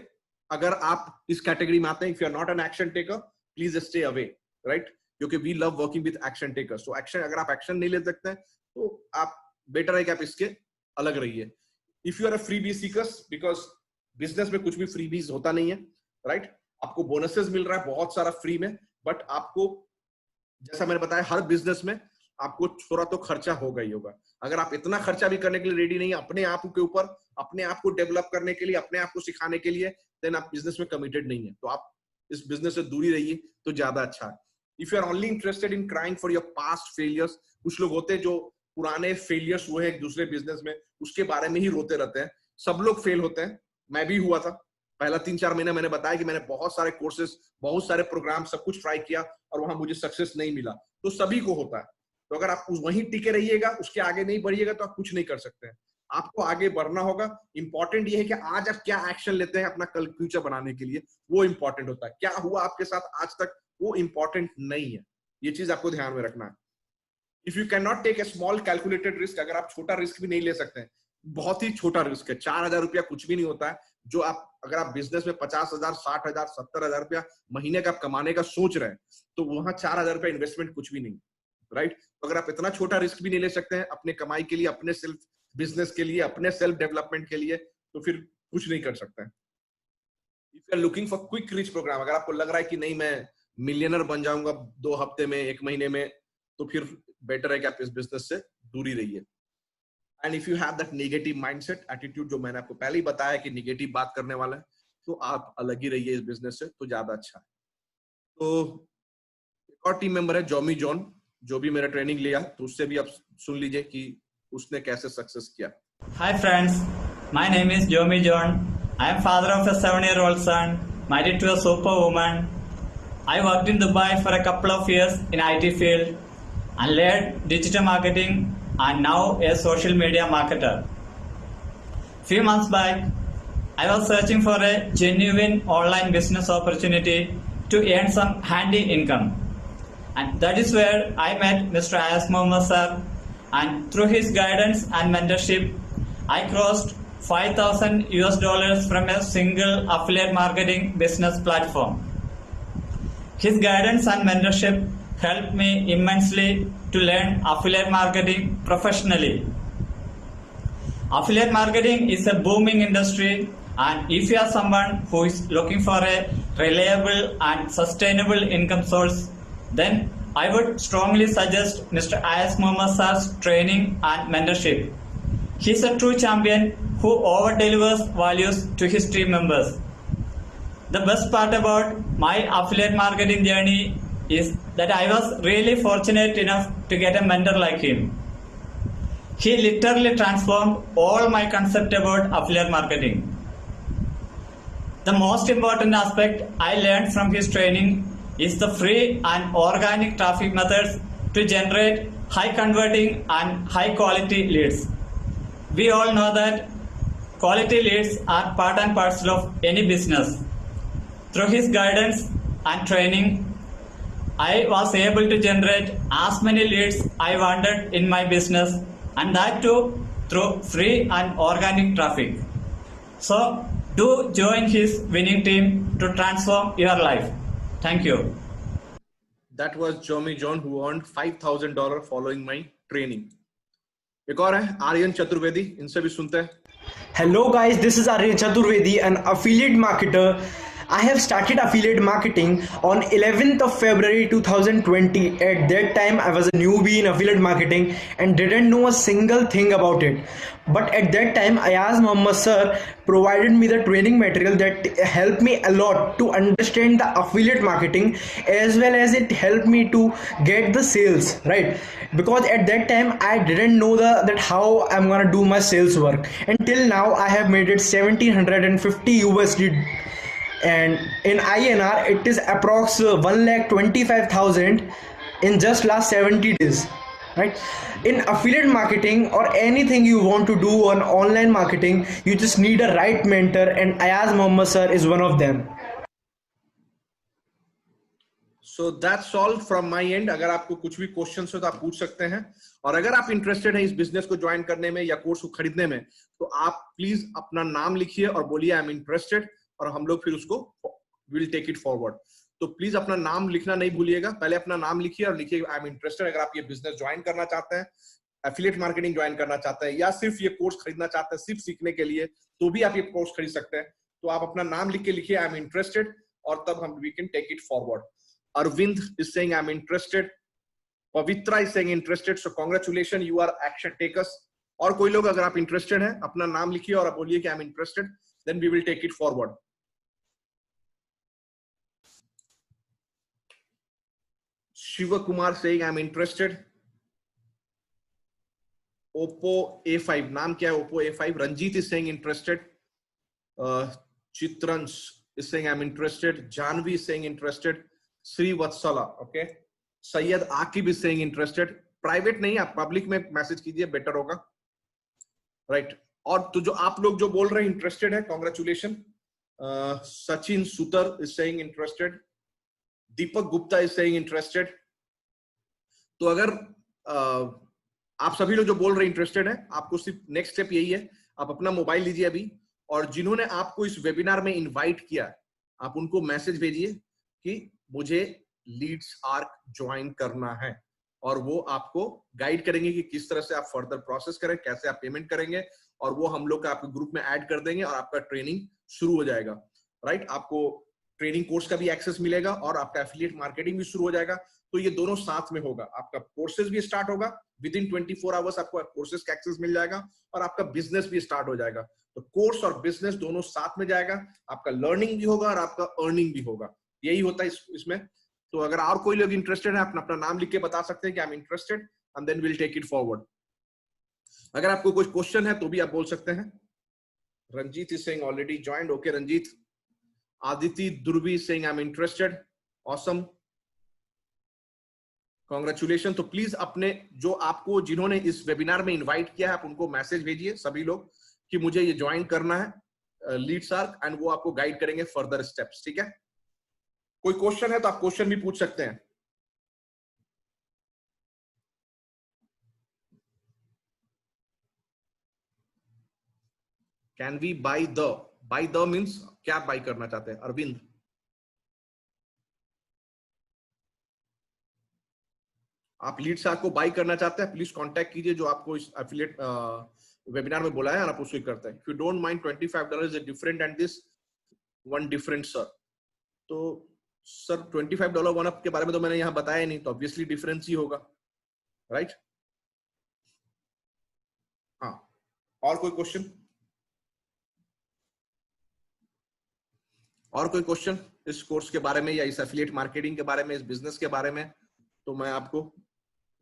[SPEAKER 1] अगर आप इस कैटेगरी में आते हैं, if you are not an action taker, please stay away, right, क्योंकि we love working with action takers. तो एक्शन, अगर आप एक्शन नहीं ले सकते हैं तो आप बेटर है कि आप इसके अलग रहिए। If you are a freebie seekers, because business में कुछ भी फ्रीबीज होता नहीं है, राइट। आपको बोनसेस मिल रहा है बहुत सारा फ्री में, बट आपको, जैसा मैंने बताया, हर बिजनेस में आपको थोड़ा तो खर्चा होगा ही होगा। अगर आप इतना खर्चा भी करने के लिए रेडी नहीं है अपने आप के ऊपर, अपने आप को डेवलप करने के लिए, अपने आप को सिखाने के लिए, देन आप बिजनेस में कमिटेड नहीं है। तो आप इस बिजनेस से दूरी रहिए तो ज्यादा अच्छा है। If you are only interested in crying for your past failures, कुछ लोग होते हैं जो पुराने फेलियर्स हुए हैं एक दूसरे बिजनेस में, उसके बारे में ही रोते रहते हैं। सब लोग फेल होते हैं, मैं भी हुआ था। पहला 3-4 महीना मैंने बताया कि मैंने बहुत सारे कोर्सेस, बहुत सारे प्रोग्राम, सब कुछ ट्राई किया और वहां मुझे सक्सेस नहीं मिला। तो सभी को होता है। तो अगर आप वहीं टिके रहिएगा, उसके आगे नहीं बढ़िएगा, तो आप कुछ नहीं कर सकते हैं। आपको आगे बढ़ना होगा। इंपॉर्टेंट ये है कि आज आप क्या एक्शन लेते हैं अपना कल फ्यूचर बनाने के लिए, वो इंपॉर्टेंट होता है। क्या हुआ आपके साथ आज तक, वो इंपॉर्टेंट नहीं है। ये चीज आपको ध्यान में रखना है। If you can not take a small calculated risk, अगर आप छोटा रिस्क भी नहीं ले सकते हैं, बहुत ही छोटा रिस्क है, 4000 रुपया कुछ भी नहीं होता है। जो आप, अगर आप बिजनेस में 50,000, 60,000, 70,000 रुपया महीने का आप कमाने का सोच रहे हैं, तो वहां 4000 रुपया इन्वेस्टमेंट कुछ भी नहीं, राइट। तो अगर आप इतना छोटा रिस्क भी नहीं ले सकते हैं अपने कमाई के लिए, अपने सेल्फ बिजनेस के लिए, अपने सेल्फ डेवलपमेंट के लिए, तो फिर कुछ नहीं कर सकते हैं। If you are looking for quick rich program, अगर आपको लग रहा है कि नहीं मैं मिलियनर बन जाऊंगा 2 हफ्ते में, 1 महीने में, तो फिर बेटर है कि आप इस बिजनेस से दूरी रहिए। And if you have that negative mindset, attitude, जो मैंने आपको पहले ही बताया कि नेगेटिव बात करने वाला है, तो आप अलग ही रहिए इस बिजनेस से, तो ज्यादा अच्छा है। तो एक और टीम मेंबर है जॉमी जॉन, जो भी मेरा ट्रेनिंग लिया, तो उससे भी आप सुन लीजिए कि उसने कैसे सक्सेस किया।
[SPEAKER 8] Hi friends, my name is Jomi John. I am father of a 7-year-old son, married to a superwoman. I worked in Dubai for a couple of years in IT field and led digital marketing and now a social media marketer. Few months back, I was searching for a genuine online business opportunity to earn some handy income. And that is where I met Mr. Ayaz Mohammed sir, and through his guidance and mentorship, I crossed $5,000 from a single affiliate marketing business platform. His guidance and mentorship helped me immensely to learn affiliate marketing professionally. Affiliate marketing is a booming industry, and if you are someone who is looking for a reliable and sustainable income source, then I would strongly suggest Mr. Ayaz Mohammed sir's training and mentorship. He is a true champion who over-delivers values to his team members. The best part about my affiliate marketing journey is that I was really fortunate enough to get a mentor like him. He literally transformed all my concept about affiliate marketing. The most important aspect I learned from his training is the free and organic traffic methods to generate high converting and high quality leads. We all know that quality leads are part and parcel of any business. Through his guidance and training, I was able to generate as many leads I wanted in my business, and that too through free and organic traffic. So do join his winning team to transform your life. Thank you.
[SPEAKER 1] That was Jomi John, who earned $5,000 following my training. एक और है आर्यन चतुर्वेदी, इनसे भी सुनते हैं.
[SPEAKER 9] Hello guys, this is Aryan Chaturvedi, an affiliate marketer. I have started affiliate marketing on 11th of February 2020. At that time, I was a newbie in affiliate marketing and didn't know a single thing about it. But at that time, Ayaz Mohammed sir provided me the training material that helped me a lot to understand the affiliate marketing, as well as it helped me to get the sales, right? Because at that time, I didn't know that how I'm gonna do my sales work. Until now, I have made it 1750 USD. And in INR, it is approx 1,25,000 in just last 70 days, right? In affiliate marketing or anything you want to do on online marketing, you just need a right mentor, and Ayaz Mohammed sir is one of them.
[SPEAKER 1] So that's all from my end. अगर आपको कुछ भी questions हो तो आप पूछ सकते हैं, और अगर आप इंटरेस्टेड हैं इस बिजनेस को ज्वाइन करने में या कोर्स को खरीदने में, तो आप प्लीज अपना नाम लिखिए और बोलिए आई एम इंटरेस्टेड, और हम लोग फिर उसको विल टेक इट फॉरवर्ड. तो प्लीज अपना नाम लिखना नहीं भूलिएगा. पहले अपना नाम लिखिए और लिखिए आई एम इंटरेस्टेड. अगर आप ये बिजनेस ज्वाइन करना चाहते हैं, एफिलिएट मार्केटिंग ज्वाइन करना चाहते हैं, या सिर्फ ये कोर्स खरीदना चाहते हैं सिर्फ सीखने के लिए, तो भी आप ये कोर्स खरीद सकते हैं. तो आप अपना नाम लिख के लिखिए आई एम इंटरेस्टेड, और तब हम we can take it forward. Arvind is saying I'm interested. Pavitra is saying interested. So congratulations, you are action takers. और कोई लोग अगर आप इंटरेस्टेड हैं, अपना नाम लिखिए और आप बोलिए कि I am interested, then we will take it forward. Shiva Kumar saying I'm interested. Oppo A5, नाम क्या है Oppo A5? Ranjit is saying interested. Chitrans is saying I'm interested. Janvi is saying interested. Sri Vatsala, okay. Syed Akib is saying interested. Private नहीं, आप public में message कीजिए, better होगा, right. और तो जो आप लोग जो बोल रहे हैं इंटरेस्टेड है, congratulation. Sachin Sutar is saying interested. Deepak Gupta is saying interested. तो अगर आप सभी लोग जो बोल रहे हैं इंटरेस्टेड है, आपको सिर्फ नेक्स्ट स्टेप यही है, आप अपना मोबाइल लीजिए अभी, और जिन्होंने आपको इस वेबिनार में इनवाइट किया, आप उनको मैसेज भेजिए कि मुझे लीड्स आर्क ज्वाइन करना है, और वो आपको गाइड करेंगे कि किस तरह से आप फर्दर प्रोसेस करें, कैसे आप पेमेंट करेंगे, और वो हम लोग का आपके ग्रुप में ऐड कर देंगे और आपका ट्रेनिंग शुरू हो जाएगा, राइट. आपको ट्रेनिंग कोर्स का भी एक्सेस मिलेगा और आपका एफिलिएट मार्केटिंग भी शुरू हो जाएगा. तो ये दोनों साथ में होगा. आपका कोर्सेज भी स्टार्ट होगा, विद इन 24 आवर्स आपको कोर्सेज का एक्सेस मिल जाएगा, और आपका बिजनेस भी स्टार्ट हो जाएगा. तो कोर्स और बिजनेस दोनों साथ में जाएगा, आपका लर्निंग भी होगा और आपका अर्निंग भी होगा. यही होता है इसमें. तो अगर और कोई लोग इंटरेस्टेड है, अपना नाम लिख के बता सकते हैं कि I am interested, and then will take it forward. अगर आपको कोई क्वेश्चन है तो भी आप बोल सकते हैं. Ranjit is saying already joined. Okay Ranjit. Aditi Durvi saying I am interested. Awesome. Congratulation. तो प्लीज अपने जो आपको जिन्होंने इस वेबिनार में इनवाइट किया है, आप उनको मैसेज भेजिए सभी लोग कि मुझे ये ज्वाइन करना है लीडसार्क, एंड वो आपको गाइड करेंगे फर्दर स्टेप्स। ठीक है, कोई क्वेश्चन है तो आप क्वेश्चन भी पूछ सकते हैं। Can we buy the means क्या बाय करना चाहते हैं अरविंद? आप लीडसार्क को बाय करना चाहते हैं, प्लीज कांटेक्ट कीजिए जो आपको इस एफिलिएट वेबिनार में बोला है, आप उसको करते हैं। If you don't mind $25 is different and this one different sir. तो सर $25 वन अप के बारे में तो मैंने यहां बताया नहीं, तो ऑब्वियसली डिफरेंस ही होगा, राइट? हाँ, और कोई क्वेश्चन? और कोई क्वेश्चन इस कोर्स के बारे में या इस एफिलिएट मार्केटिंग के बारे में, इस बिजनेस के बारे में? तो मैं आपको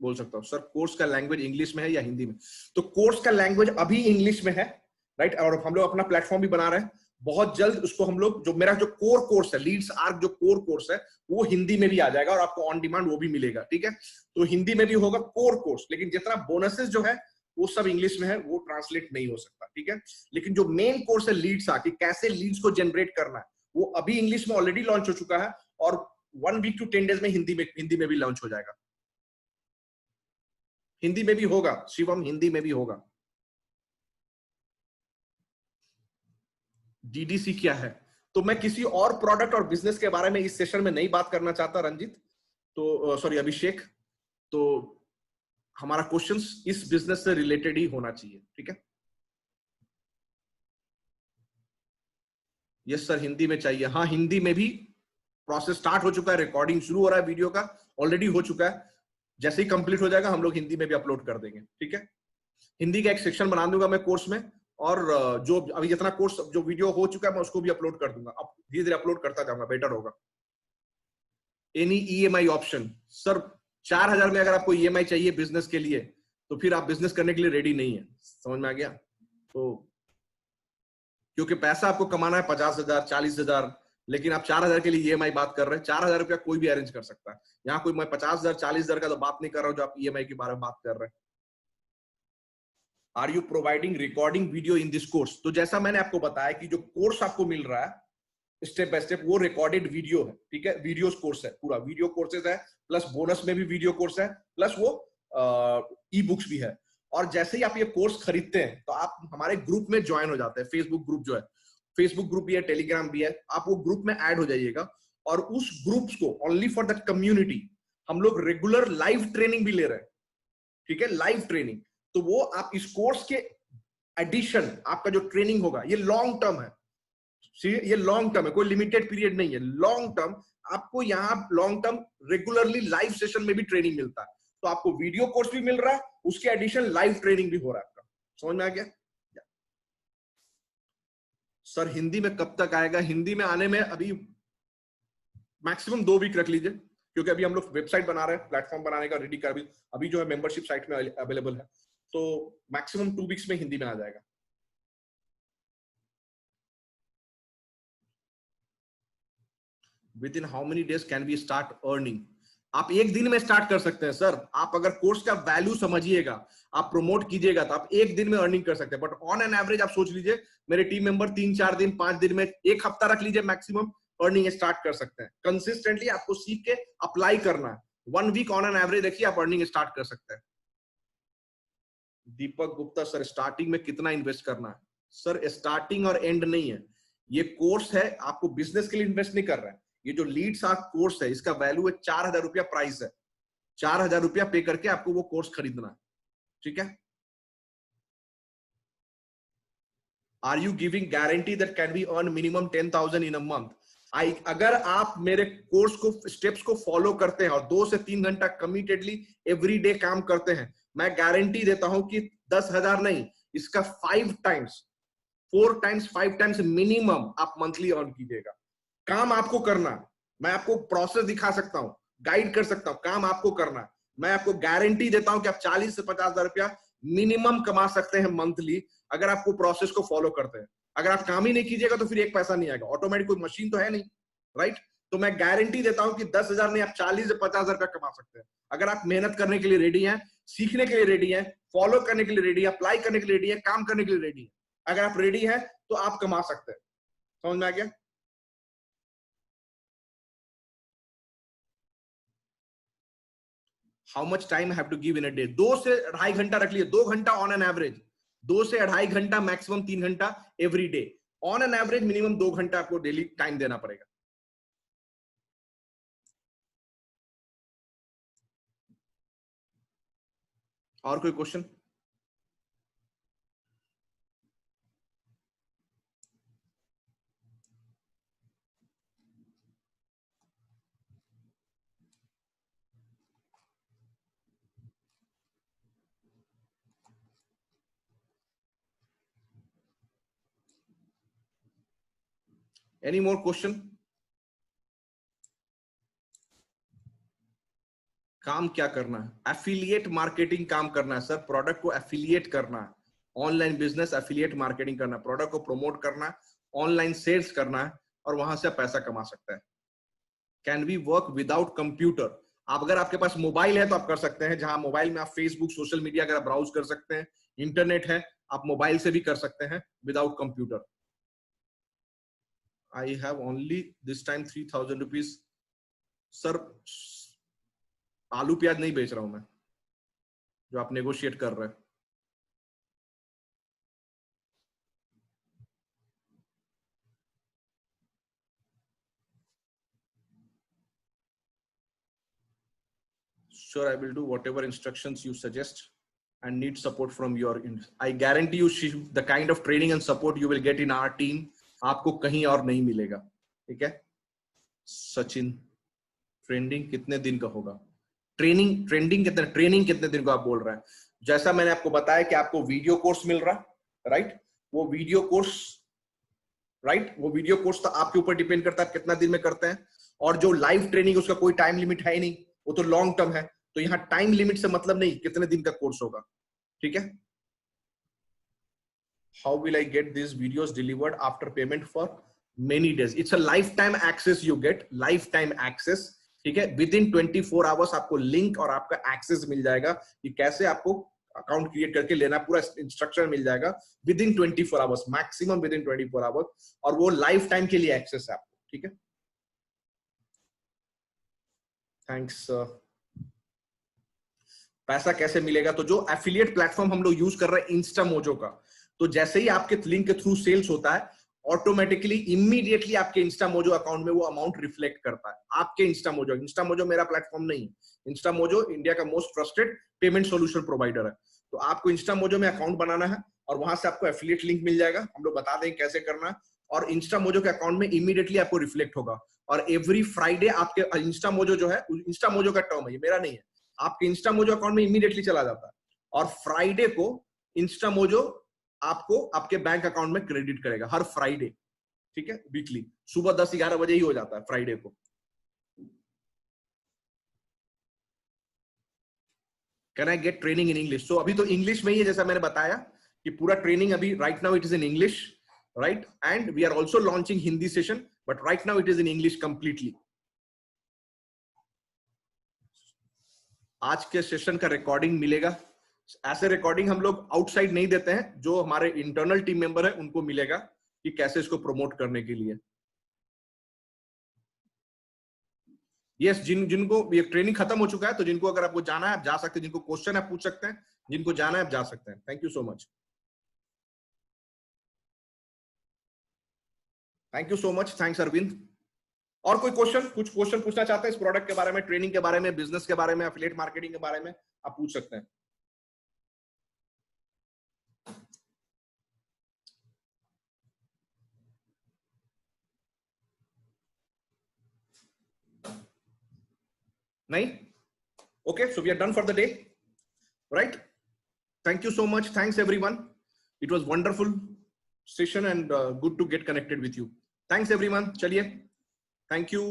[SPEAKER 1] बोल सकता हूँ सर कोर्स का लैंग्वेज इंग्लिश में है या हिंदी में? तो कोर्स का लैंग्वेज अभी इंग्लिश में है, राइट? और हम लोग अपना प्लेटफॉर्म भी बना रहे हैं, बहुत जल्द उसको हम लोग, जो मेरा जो कोर कोर्स है लीड्सआर्क, जो कोर कोर्स है वो हिंदी में भी आ जाएगा और आपको ऑन डिमांड वो भी मिलेगा। ठीक है, तो हिंदी में भी होगा कोर कोर्स, लेकिन जितना बोनसेस जो है वो सब इंग्लिश में है, वो ट्रांसलेट नहीं हो सकता। ठीक है, लेकिन जो मेन कोर्स है लीड्सआर्क, कैसे लीड्स को जनरेट करना है, वो अभी इंग्लिश में ऑलरेडी लॉन्च हो चुका है और 1 वीक to 10 डेज में हिंदी में भी लॉन्च हो जाएगा। हिंदी में भी होगा शिवम, हिंदी में भी होगा। डीडीसी क्या है? तो मैं किसी और प्रोडक्ट और बिजनेस के बारे में इस सेशन में नहीं बात करना चाहता रंजित, तो सॉरी अभिषेक। तो हमारा क्वेश्चंस इस बिजनेस से रिलेटेड ही होना चाहिए। ठीक है, यस सर हिंदी में चाहिए। हाँ, हिंदी में भी प्रोसेस स्टार्ट हो चुका है, रिकॉर्डिंग शुरू हो रहा है, वीडियो का ऑलरेडी हो चुका है। जैसे ही कंप्लीट हो जाएगा हम लोग हिंदी में भी अपलोड कर देंगे। ठीक है, हिंदी का एक सेक्शन बना दूंगा मैं कोर्स में, और जो अभी जितना कोर्स जो वीडियो हो चुका है मैं उसको भी अपलोड कर दूंगा। अब धीरे धीरे अपलोड करता जाऊंगा, बेटर होगा। Any EMI option? सर 4000 में अगर आपको ईएमआई चाहिए बिजनेस के लिए तो फिर आप बिजनेस करने के लिए रेडी नहीं है। समझ में आ गया? तो क्योंकि पैसा आपको कमाना है 50,000 40,000, लेकिन आप 4000 के लिए ईएमआई बात कर रहे हैं। 4000 रुपया कोई भी अरेंज कर सकता है। यहाँ कोई मैं 50,000 40,000 का तो बात नहीं कर रहा हूँ जो आप ईएमआई के बारे में बात कर रहे हैं। Are you providing recording video in this course? तो जैसा मैंने आपको बताया कि जो कोर्स आपको मिल रहा है स्टेप बाय स्टेप, वो रिकॉर्डेड वीडियो है। ठीक है, वीडियोस कोर्स है, पूरा वीडियो कोर्सेज है, प्लस बोनस में भी वीडियो कोर्स है, प्लस वो ई बुक्स भी है। और जैसे ही आप ये कोर्स खरीदते हैं तो आप हमारे ग्रुप में ज्वाइन हो जाते हैं। फेसबुक ग्रुप जो है, फेसबुक ग्रुप भी है, टेलीग्राम भी है, आप वो ग्रुप में ऐड हो जाइएगा। और उस ग्रुप्स को ओनली फॉर द कम्युनिटी हम लोग रेगुलर लाइव ट्रेनिंग भी ले रहे हैं। ठीक है, लाइव ट्रेनिंग। तो वो आप इस कोर्स के एडिशन आपका जो ट्रेनिंग होगा ये लॉन्ग टर्म है। ये लॉन्ग टर्म है, कोई लिमिटेड पीरियड नहीं है, लॉन्ग टर्म। आपको यहाँ long term regularly live session में भी ट्रेनिंग मिलता है। तो आपको वीडियो कोर्स भी मिल रहा है, उसके एडिशन लाइव ट्रेनिंग भी हो रहा है आपका। समझ में आ गया? सर हिंदी में कब तक आएगा? हिंदी में आने में अभी मैक्सिमम 2 वीक रख लीजिए, क्योंकि अभी हम लोग वेबसाइट बना रहे हैं, प्लेटफॉर्म बनाने का रेडी कर, अभी जो है मेंबरशिप साइट में अवेलेबल है। तो मैक्सिमम 2 वीक्स में हिंदी में आ जाएगा। Within how many days can we start earning? आप एक दिन में स्टार्ट कर सकते हैं सर। आप अगर कोर्स का वैल्यू समझिएगा, आप प्रमोट कीजिएगा, तो आप एक दिन में अर्निंग कर सकते हैं। बट ऑन एन एवरेज आप सोच लीजिए, मेरे टीम मेंबर 3-4 दिन 5 दिन में, 1 हफ्ता रख लीजिए मैक्सिमम, अर्निंग स्टार्ट कर सकते हैं। कंसिस्टेंटली आपको सीख के अप्लाई करना है। 1 वीक ऑन एन एवरेज देखिए, आप अर्निंग स्टार्ट कर सकते हैं। दीपक गुप्ता सर स्टार्टिंग में कितना इन्वेस्ट करना है? सर स्टार्टिंग और एंड नहीं है, ये कोर्स है, आपको बिजनेस के लिए इन्वेस्ट नहीं कर रहे हैं। ये जो लीड्सआर्क कोर्स है इसका वैल्यू है 4000 रुपया प्राइस है। 4000 रुपया पे करके आपको वो कोर्स खरीदना है। ठीक है, are you giving guarantee that can be earn minimum 10,000 in a month? अगर आप मेरे कोर्स को स्टेप्स को फॉलो करते हैं और 2 से 3 घंटा कमिटेडली एवरी डे काम करते हैं, मैं गारंटी देता हूं कि 10,000 नहीं, इसका 5 टाइम्स 4 टाइम्स 5 टाइम्स मिनिमम आप मंथली अर्न कीजिएगा। काम आपको करना है, मैं आपको प्रोसेस दिखा सकता हूं, गाइड कर सकता हूं, काम आपको करना है। मैं आपको गारंटी देता हूं कि आप 40 से 50,000 रुपया मिनिमम कमा सकते हैं मंथली, अगर आपको प्रोसेस को फॉलो करते हैं। अगर आप काम ही नहीं कीजिएगा तो फिर 1 पैसा नहीं आएगा। ऑटोमेटिक कोई मशीन तो है नहीं, राइट? तो मैं गारंटी देता हूं कि 10,000 नहीं, आप 40 से 50,000 रुपया कमा सकते हैं अगर आप मेहनत करने के लिए रेडी हैं, सीखने के लिए रेडी हैं, फॉलो करने के लिए रेडी है, अप्लाई करने के लिए रेडी है, काम करने के लिए रेडी है। अगर आप रेडी हैं तो आप कमा सकते हैं। समझ में आ गया? How much time have to give in a day? 2 से 2.5 घंटा रख लिए, 2 घंटा ऑन एन एवरेज, 2 से 2.5 घंटा, मैक्सिमम 3 घंटा every day. On an average minimum 2 घंटा आपको डेली टाइम देना पड़ेगा। और कोई क्वेश्चन? Any more question? काम क्या करना है? एफिलिएट मार्केटिंग काम करना है सर। प्रोडक्ट को एफिलिएट करना है, ऑनलाइन बिजनेस एफिलिएट मार्केटिंग करना है, प्रोडक्ट को प्रमोट करना है, ऑनलाइन सेल्स करना है और वहां से पैसा कमा सकता है। Can we work without computer? आप अगर आपके पास मोबाइल है तो आप कर सकते हैं, जहां मोबाइल में आप फेसबुक, सोशल मीडिया अगर ब्राउज कर सकते हैं, इंटरनेट है, आप मोबाइल से भी कर सकते हैं without computer. I have only this time 3,000 rupees. Sir आलू प्याज नहीं बेच रहा हूं मैं, जो आप नेगोशिएट कर रहे हैं। Sure, I will do whatever instructions you suggest and need support from your end. I guarantee you the kind of training and support you will get in our team आपको कहीं और नहीं मिलेगा। ठीक है सचिन, ट्रेंडिंग कितने दिन का होगा? ट्रेंडिंग कितने दिन का आप बोल रहे हैं? जैसा मैंने आपको बताया कि आपको वीडियो कोर्स मिल रहा है, राइट? वो वीडियो कोर्स तो आपके ऊपर डिपेंड करता है आप कितना दिन में करते हैं। और जो लाइव ट्रेनिंग उसका कोई टाइम लिमिट है ही नहीं, वो तो लॉन्ग टर्म है, तो यहाँ टाइम लिमिट से मतलब नहीं कितने दिन का कोर्स होगा। ठीक है। How will I get these videos delivered after payment for many days? It's a lifetime access you get, lifetime access। ठीक है, within 24 hours आपको लिंक और आपका एक्सेस मिल जाएगा कि कैसे आपको अकाउंट क्रिएट करके लेना, पूरा इंस्ट्रक्शन मिल जाएगा within 24 hours, maximum within 24 hours, और वो लाइफ टाइम के लिए एक्सेस है आपको। ठीक है, थैंक्स। पैसा कैसे मिलेगा? तो जो एफिलिएट प्लेटफॉर्म हम लोग यूज कर रहे हैं इंस्टामोजो का, तो जैसे ही आपके लिंक के थ्रू सेल्स होता है, ऑटोमेटिकली इमीडिएटली आपके इंस्टामोजो अकाउंट में वो अमाउंट रिफ्लेक्ट करता है। आपके इंस्टामोजो मेरा प्लेटफॉर्म नहीं है, इंस्टामोजो इंडिया का most trusted payment solution provider है। तो आपको इंस्टामोजो में अकाउंट बनाना है और वहां से आपको एफिलिएट लिंक मिल जाएगा, हम लोग बता देंगे कैसे करना है, और इंस्टामोजो के अकाउंट में इमीडिएटली आपको रिफ्लेक्ट होगा। और एवरी फ्राइडे आपके इंस्टामोजो जो है, इंस्टामोजो का टर्म है, ये मेरा नहीं है, आपके इंस्टामोजो अकाउंट में इमीडिएटली चला जाता है, और फ्राइडे को इंस्टामोजो आपको आपके बैंक अकाउंट में क्रेडिट करेगा हर फ्राइडे। ठीक है, वीकली सुबह 10-11 बजे ही हो जाता है फ्राइडे को। Can I get training in English? So अभी तो इंग्लिश में ही है, जैसा मैंने बताया कि पूरा ट्रेनिंग अभी right now it is in English, right? And we are also launching Hindi session, but right now it is in English completely. आज के सेशन का रिकॉर्डिंग मिलेगा। ऐसे रिकॉर्डिंग हम लोग आउटसाइड नहीं देते हैं, जो हमारे इंटरनल टीम मेंबर है उनको मिलेगा कि कैसे इसको प्रमोट करने के लिए। यस, जिनको ये ट्रेनिंग खत्म हो चुका है, तो जिनको अगर आपको जाना है आप जा सकते हैं, जिनको क्वेश्चन आप पूछ सकते हैं, जिनको जाना है आप जा सकते हैं। Thank you so much, thank you so much, thanks Arvind. और कोई क्वेश्चन, कुछ क्वेश्चन पूछना चाहते हैं इस प्रोडक्ट के बारे में, ट्रेनिंग के बारे में, बिजनेस के बारे में, एफिलिएट मार्केटिंग के बारे में, आप पूछ सकते हैं। नहीं? Okay, so we are done for the day, right? Thank you so much. Thanks everyone. It was wonderful session and good to get connected with you. Thanks everyone. चलिए, thank you.